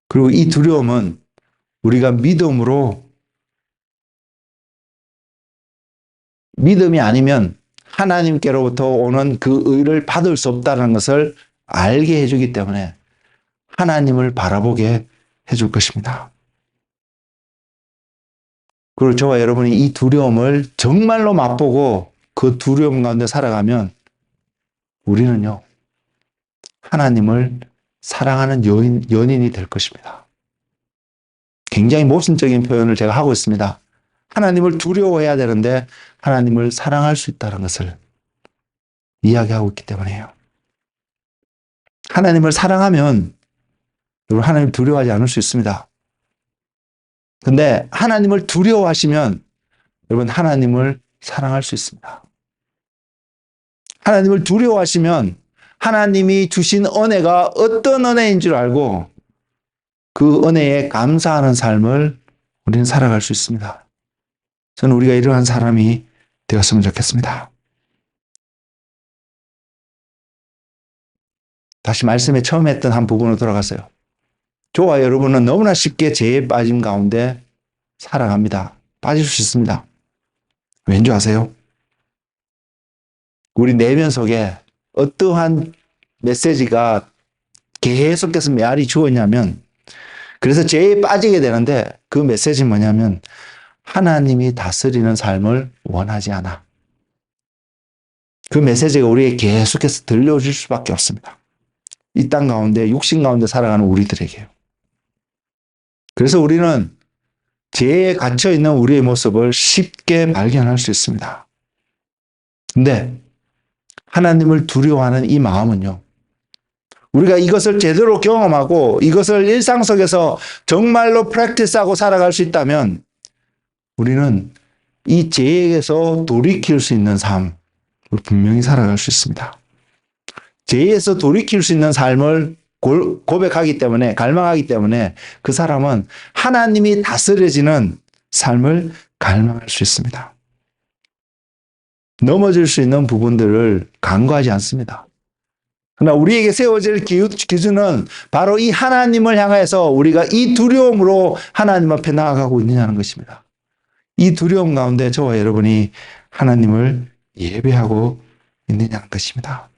그리고 이 두려움은 우리가 믿음이 아니면 하나님께로부터 오는 그 의를 받을 수 없다는 것을 알게 해주기 때문에 하나님을 바라보게 해줄 것입니다. 그리고 저와 여러분이 이 두려움을 정말로 맛보고 그 두려움 가운데 살아가면 우리는요, 하나님을 사랑하는 연인이 될 것입니다. 굉장히 모순적인 표현을 제가 하고 있습니다. 하나님을 두려워해야 되는데 하나님을 사랑할 수 있다는 것을 이야기하고 있기 때문이에요. 하나님을 사랑하면 여러분 하나님을 두려워하지 않을 수 있습니다. 근데 하나님을 두려워하시면 여러분 하나님을 사랑할 수 있습니다. 하나님을 두려워하시면 하나님이 주신 은혜가 어떤 은혜인 줄 알고 그 은혜에 감사하는 삶을 우리는 살아갈 수 있습니다. 저는 우리가 이러한 사람이 되었으면 좋겠습니다. 다시 말씀에 처음 했던 한 부분으로 돌아가세요. 저와 여러분은 너무나 쉽게 죄에 빠진 가운데 살아갑니다. 빠질 수 있습니다. 왠지 아세요? 우리 내면 속에 어떠한 메시지가 계속해서 메아리 주었냐면, 그래서 죄에 빠지게 되는데 그 메시지는 뭐냐면 하나님이 다스리는 삶을 원하지 않아. 그 메시지가 우리에게 계속해서 들려줄 수밖에 없습니다. 이 땅 가운데 육신 가운데 살아가는 우리들에게요. 그래서 우리는 죄에 갇혀있는 우리의 모습을 쉽게 발견할 수 있습니다. 근데 하나님을 두려워하는 이 마음은요, 우리가 이것을 제대로 경험하고 이것을 일상 속에서 정말로 프랙티스하고 살아갈 수 있다면 우리는 이 죄에서 돌이킬 수 있는 삶을 분명히 살아갈 수 있습니다. 죄에서 돌이킬 수 있는 삶을 고백하기 때문에, 갈망하기 때문에 그 사람은 하나님이 다스려지는 삶을 갈망할 수 있습니다. 넘어질 수 있는 부분들을 간과하지 않습니다. 그러나 우리에게 세워질 기준은 바로 이 하나님을 향해서 우리가 이 두려움으로 하나님 앞에 나아가고 있느냐는 것입니다. 이 두려움 가운데 저와 여러분이 하나님을 예배하고 있느냐는 것입니다.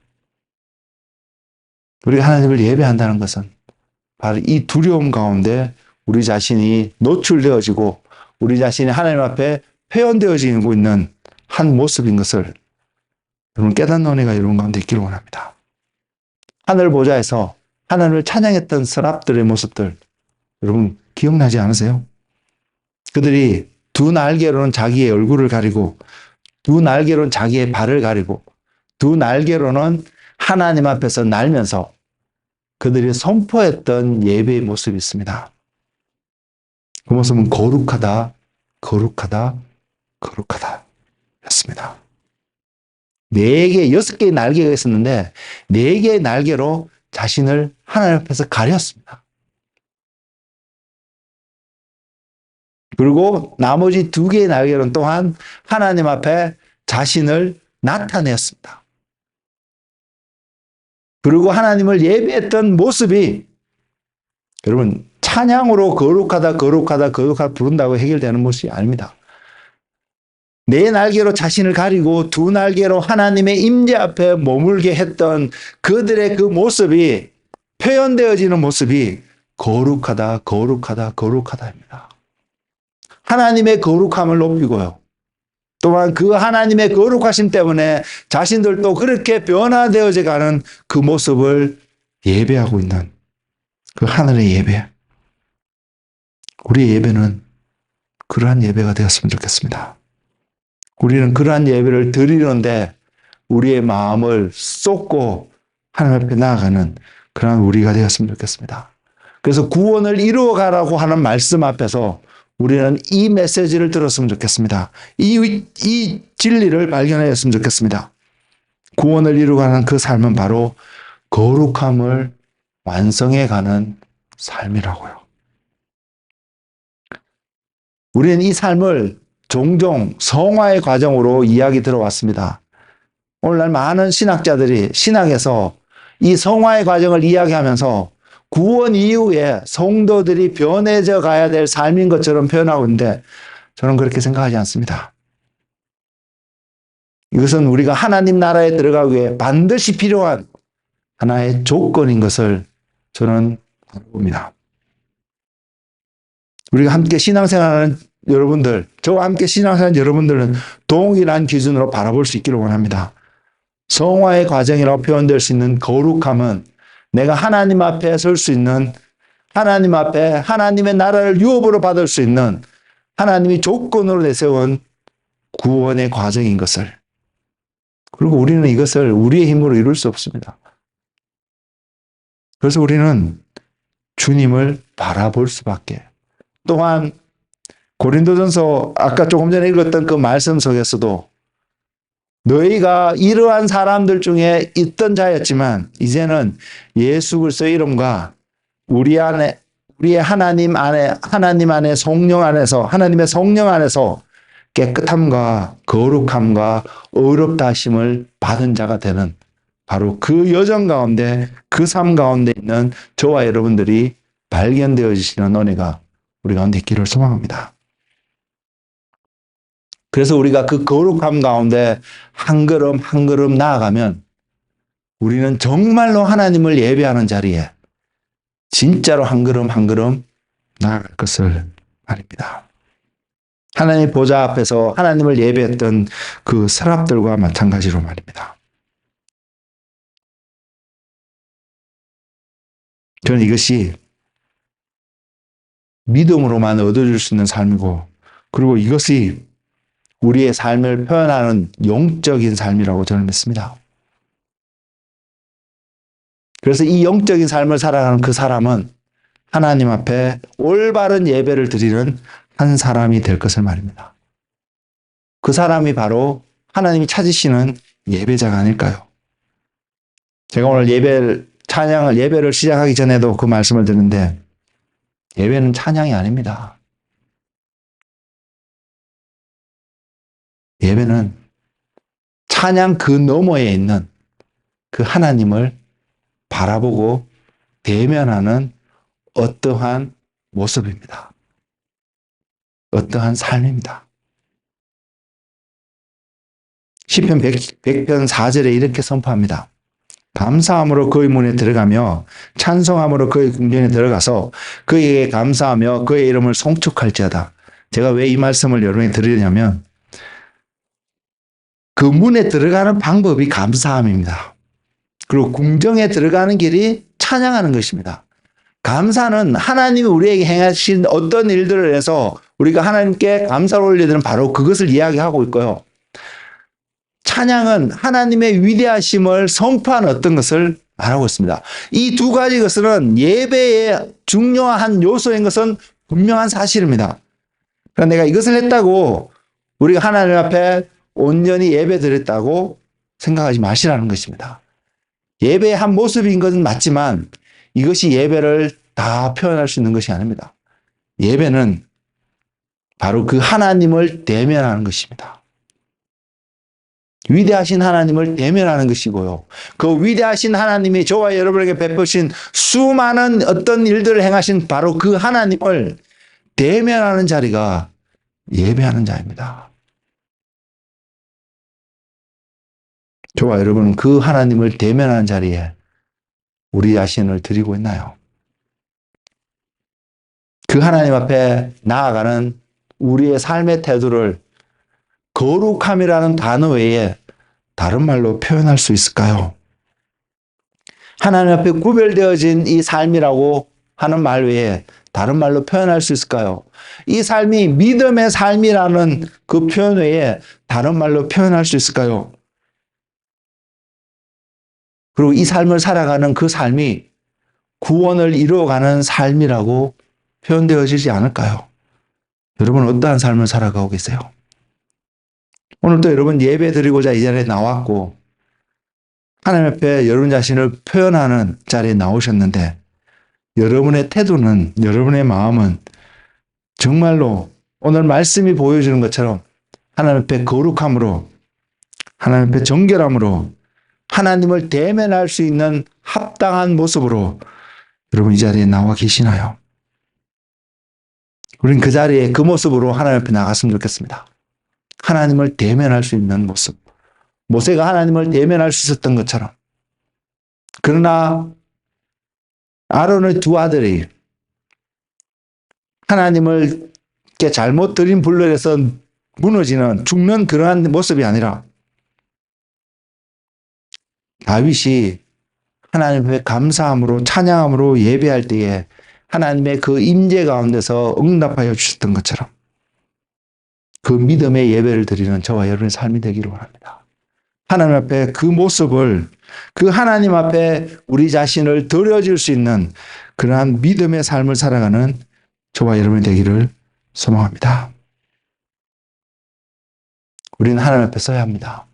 우리가 하나님을 예배한다는 것은 바로 이 두려움 가운데 우리 자신이 노출되어지고 우리 자신이 하나님 앞에 표현되어지고 있는 한 모습인 것을 여러분 깨닫는 은혜가 여러분 가운데 있기를 원합니다. 하늘 보좌에서 하나님을 찬양했던 서랍들의 모습들 여러분 기억나지 않으세요? 그들이 두 날개로는 자기의 얼굴을 가리고 두 날개로는 자기의 발을 가리고 두 날개로는 하나님 앞에서 날면서 그들이 선포했던 예배의 모습이 있습니다. 그 모습은 거룩하다, 거룩하다, 거룩하다 였습니다. 4개, 6개의 날개가 있었는데 4개의 날개로 자신을 하나님 앞에서 가렸습니다. 그리고 나머지 2개의 날개로는 또한 하나님 앞에 자신을 나타냈습니다. 그리고 하나님을 예배했던 모습이 여러분 찬양으로 거룩하다 거룩하다 거룩하다 부른다고 해결되는 모습이 아닙니다. 4 날개로 자신을 가리고 2 날개로 하나님의 임재 앞에 머물게 했던 그들의 그 모습이 표현되어지는 모습이 거룩하다 거룩하다 거룩하다입니다. 하나님의 거룩함을 높이고요. 또한 그 하나님의 거룩하심 때문에 자신들도 그렇게 변화되어져 가는 그 모습을 예배하고 있는 그 하늘의 예배. 우리의 예배는 그러한 예배가 되었으면 좋겠습니다. 우리는 그러한 예배를 드리는데 우리의 마음을 쏟고 하나님 앞에 나아가는 그러한 우리가 되었으면 좋겠습니다. 그래서 구원을 이루어가라고 하는 말씀 앞에서 우리는 이 메시지를 들었으면 좋겠습니다. 이 진리를 발견하였으면 좋겠습니다. 구원을 이루어가는 그 삶은 바로 거룩함을 완성해가는 삶이라고요. 우리는 이 삶을 종종 성화의 과정으로 이야기 들어왔습니다. 오늘날 많은 신학자들이 신학에서 이 성화의 과정을 이야기하면서 구원 이후에 성도들이 변해져 가야 될 삶인 것처럼 표현하고 있는데 저는 그렇게 생각하지 않습니다. 이것은 우리가 하나님 나라에 들어가기 위해 반드시 필요한 하나의 조건인 것을 저는 봅니다. 우리가 함께 신앙생활하는 여러분들, 저와 함께 신앙생활하는 여러분들은 동일한 기준으로 바라볼 수 있기를 원합니다. 성화의 과정이라고 표현될 수 있는 거룩함은 내가 하나님 앞에 설 수 있는, 하나님 앞에 하나님의 나라를 유업으로 받을 수 있는 하나님이 조건으로 내세운 구원의 과정인 것을, 그리고 우리는 이것을 우리의 힘으로 이룰 수 없습니다. 그래서 우리는 주님을 바라볼 수밖에. 또한 고린도전서 아까 조금 전에 읽었던 그 말씀 속에서도 너희가 이러한 사람들 중에 있던 자였지만 이제는 예수 그리스도의 이름과 우리의 하나님 안에 성령 안에서, 하나님의 성령 안에서 깨끗함과 거룩함과 의롭다 하심을 받은 자가 되는 바로 그 여정 가운데, 그 삶 가운데 있는 저와 여러분들이 발견되어지시는 은혜가 우리 가운데 있기를 소망합니다. 그래서 우리가 그 거룩함 가운데 한 걸음 한 걸음 나아가면 우리는 정말로 하나님을 예배하는 자리에 진짜로 한 걸음 한 걸음 나아갈 것을 말입니다. 하나님 보좌 앞에서 하나님을 예배했던 그 서랍들과 마찬가지로 말입니다. 저는 이것이 믿음으로만 얻어줄 수 있는 삶이고, 그리고 이것이 우리의 삶을 표현하는 영적인 삶이라고 저는 믿습니다. 그래서 이 영적인 삶을 살아가는 그 사람은 하나님 앞에 올바른 예배를 드리는 한 사람이 될 것을 말입니다. 그 사람이 바로 하나님이 찾으시는 예배자가 아닐까요? 제가 오늘 예배를 시작하기 전에도 그 말씀을 드렸는데, 예배는 찬양이 아닙니다. 예배는 찬양 그 너머에 있는 그 하나님을 바라보고 대면하는 어떠한 모습입니다. 어떠한 삶입니다. 시편 100편 4절에 이렇게 선포합니다. 감사함으로 그의 문에 들어가며 찬송함으로 그의 궁전에 들어가서 그에게 감사하며 그의 이름을 송축할지어다. 제가 왜 이 말씀을 여러분에게 드리냐면 그 문에 들어가는 방법이 감사함입니다. 그리고 궁정에 들어가는 길이 찬양하는 것입니다. 감사는 하나님이 우리에게 행하신 어떤 일들을 해서 우리가 하나님께 감사를 올려야 되는 바로 그것을 이야기하고 있고요. 찬양은 하나님의 위대하심을 선포하는 어떤 것을 말하고 있습니다. 이 두 가지 것은 예배의 중요한 요소인 것은 분명한 사실입니다. 그러니까 내가 이것을 했다고 우리가 하나님 앞에 온전히 예배 드렸다고 생각하지 마시라는 것입니다. 예배의 한 모습인 것은 맞지만 이것이 예배를 다 표현할 수 있는 것이 아닙니다. 예배는 바로 그 하나님을 대면하는 것입니다. 위대하신 하나님을 대면하는 것이고요. 그 위대하신 하나님이 저와 여러분에게 베푸신 수많은 어떤 일들을 행하신 바로 그 하나님을 대면하는 자리가 예배하는 자입니다. 저와 여러분은 그 하나님을 대면하는 자리에 우리 자신을 드리고 있나요? 그 하나님 앞에 나아가는 우리의 삶의 태도를 거룩함이라는 단어 외에 다른 말로 표현할 수 있을까요? 하나님 앞에 구별되어진 이 삶이라고 하는 말 외에 다른 말로 표현할 수 있을까요? 이 삶이 믿음의 삶이라는 그 표현 외에 다른 말로 표현할 수 있을까요? 그리고 이 삶을 살아가는 그 삶이 구원을 이루어가는 삶이라고 표현되어지지 않을까요? 여러분 어떠한 삶을 살아가고 계세요? 오늘도 여러분 예배 드리고자 이 자리에 나왔고 하나님 앞에 여러분 자신을 표현하는 자리에 나오셨는데 여러분의 태도는, 여러분의 마음은 정말로 오늘 말씀이 보여주는 것처럼 하나님 앞에 거룩함으로, 하나님 앞에 정결함으로 하나님을 대면할 수 있는 합당한 모습으로 여러분 이 자리에 나와 계시나요? 우리는 그 자리에 그 모습으로 하나님 앞에 나갔으면 좋겠습니다. 하나님을 대면할 수 있는 모습. 모세가 하나님을 대면할 수 있었던 것처럼. 그러나 아론의 두 아들이 하나님을 잘못 드린 불륜에서 무너지는, 죽는 그러한 모습이 아니라 다윗이 하나님 앞에 감사함으로 찬양함으로 예배할 때에 하나님의 그 임재 가운데서 응답하여 주셨던 것처럼 그 믿음의 예배를 드리는 저와 여러분의 삶이 되기를 원합니다. 하나님 앞에 그 모습을 그 하나님 앞에 우리 자신을 드려줄 수 있는 그러한 믿음의 삶을 살아가는 저와 여러분이 되기를 소망합니다. 우리는 하나님 앞에 서야 합니다.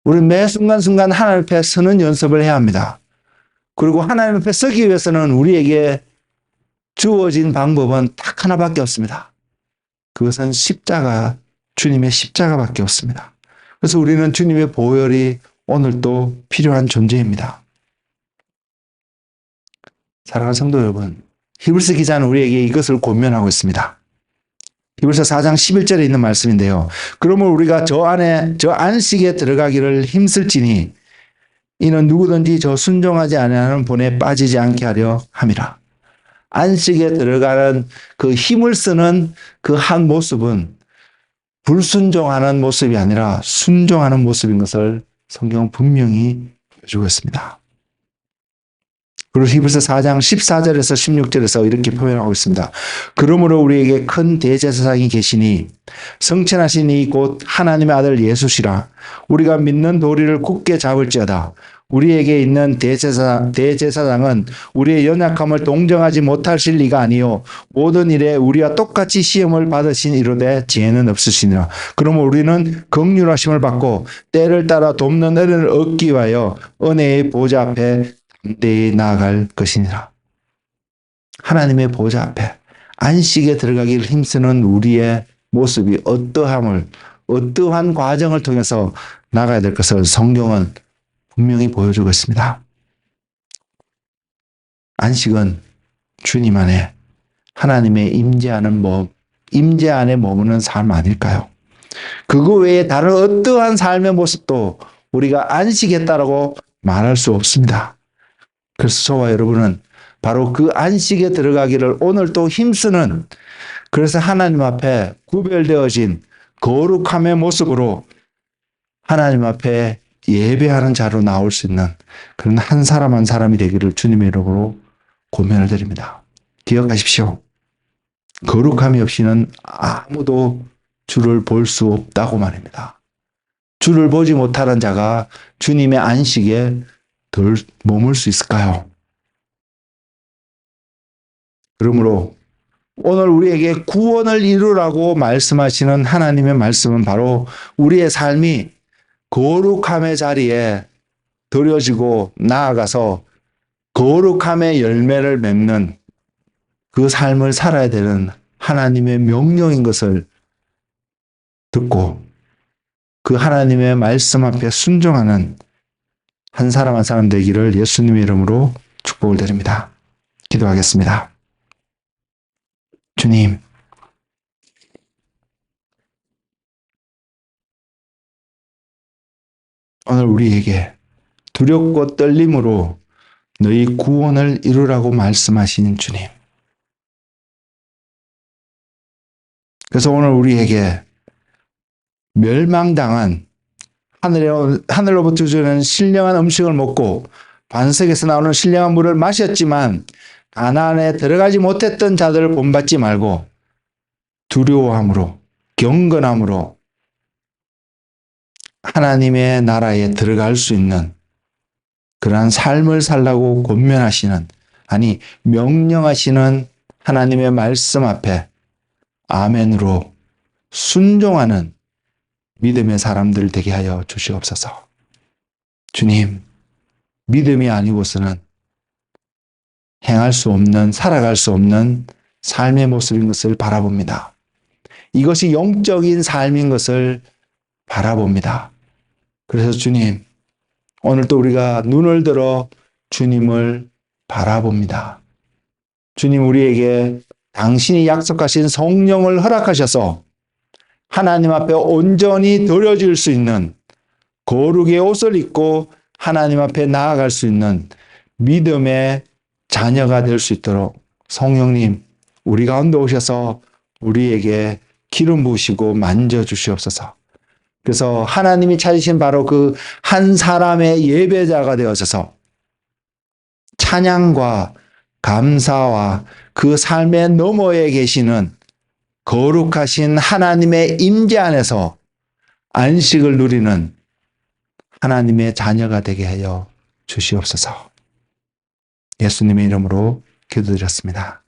우리는 매 순간순간 하나님 앞에 서는 연습을 해야 합니다. 그리고 하나님 앞에 서기 위해서는 우리에게 주어진 방법은 딱 하나밖에 없습니다. 그것은 십자가, 주님의 십자가밖에 없습니다. 그래서 우리는 주님의 보혈이 오늘도 필요한 존재입니다. 사랑하는 성도 여러분, 히브리서 기자는 우리에게 이것을 권면하고 있습니다. 히브리서 4장 11절에 있는 말씀인데요. 그러므로 우리가 저 안식에 들어가기를 힘쓸지니 이는 누구든지 저 순종하지 아니하는 본에 빠지지 않게 하려 함이라. 안식에 들어가는 그 힘을 쓰는 그 한 모습은 불순종하는 모습이 아니라 순종하는 모습인 것을 성경은 분명히 보여주고 있습니다. 그리고 히브리서 4장 14절에서 16절에서 이렇게 표현하고 있습니다. 그러므로 우리에게 큰 대제사장이 계시니 성천하신 이 곧 하나님의 아들 예수시라. 우리가 믿는 도리를 굳게 잡을지어다. 우리에게 있는 대제사장은 우리의 연약함을 동정하지 못하실 리가 아니요 모든 일에 우리와 똑같이 시험을 받으신 이로되 지혜는 없으시니라. 그러므로 우리는 긍휼하심을 받고 때를 따라 돕는 은혜를 얻기 위하여 은혜의 보좌 앞에 담대히 나아갈 것이니라. 하나님의 보좌 앞에 안식에 들어가기를 힘쓰는 우리의 모습이 어떠한 과정을 통해서 나가야 될 것을 성경은 분명히 보여주고 있습니다. 안식은 주님 안에 하나님의 임재 안에 머무는 삶 아닐까요? 그거 외에 다른 어떠한 삶의 모습도 우리가 안식했다라고 말할 수 없습니다. 그래서 저와 여러분은 바로 그 안식에 들어가기를 오늘도 힘쓰는, 그래서 하나님 앞에 구별되어진 거룩함의 모습으로 하나님 앞에 예배하는 자로 나올 수 있는 그런 한 사람 한 사람이 되기를 주님의 이름으로 고면을 드립니다. 기억하십시오. 거룩함이 없이는 아무도 주를 볼 수 없다고 말입니다. 주를 보지 못하는 자가 주님의 안식에 덜 머물 수 있을까요? 그러므로 오늘 우리에게 구원을 이루라고 말씀하시는 하나님의 말씀은 바로 우리의 삶이 거룩함의 자리에 들여지고 나아가서 거룩함의 열매를 맺는 그 삶을 살아야 되는 하나님의 명령인 것을 듣고 그 하나님의 말씀 앞에 순종하는 한 사람 한 사람 되기를 예수님의 이름으로 축복을 드립니다. 기도하겠습니다. 주님, 오늘 우리에게 두렵고 떨림으로 너희 구원을 이루라고 말씀하시는 주님. 그래서 오늘 우리에게 멸망당한 하늘로부터 주는 신령한 음식을 먹고 반석에서 나오는 신령한 물을 마셨지만 가나안에 들어가지 못했던 자들을 본받지 말고 두려워함으로 경건함으로 하나님의 나라에 들어갈 수 있는 그러한 삶을 살라고 권면하시는, 아니 명령하시는 하나님의 말씀 앞에 아멘으로 순종하는 믿음의 사람들 되게 하여 주시옵소서. 주님, 믿음이 아니고서는 행할 수 없는, 살아갈 수 없는 삶의 모습인 것을 바라봅니다. 이것이 영적인 삶인 것을 바라봅니다. 그래서 주님, 오늘도 우리가 눈을 들어 주님을 바라봅니다. 주님, 우리에게 당신이 약속하신 성령을 허락하셔서 하나님 앞에 온전히 드려질 수 있는 거룩의 옷을 입고 하나님 앞에 나아갈 수 있는 믿음의 자녀가 될 수 있도록 성령님, 우리 가운데 오셔서 우리에게 기름 부으시고 만져주시옵소서. 그래서 하나님이 찾으신 바로 그 한 사람의 예배자가 되어져서 찬양과 감사와 그 삶의 너머에 계시는 거룩하신 하나님의 임재 안에서 안식을 누리는 하나님의 자녀가 되게 하여 주시옵소서. 예수님의 이름으로 기도드렸습니다.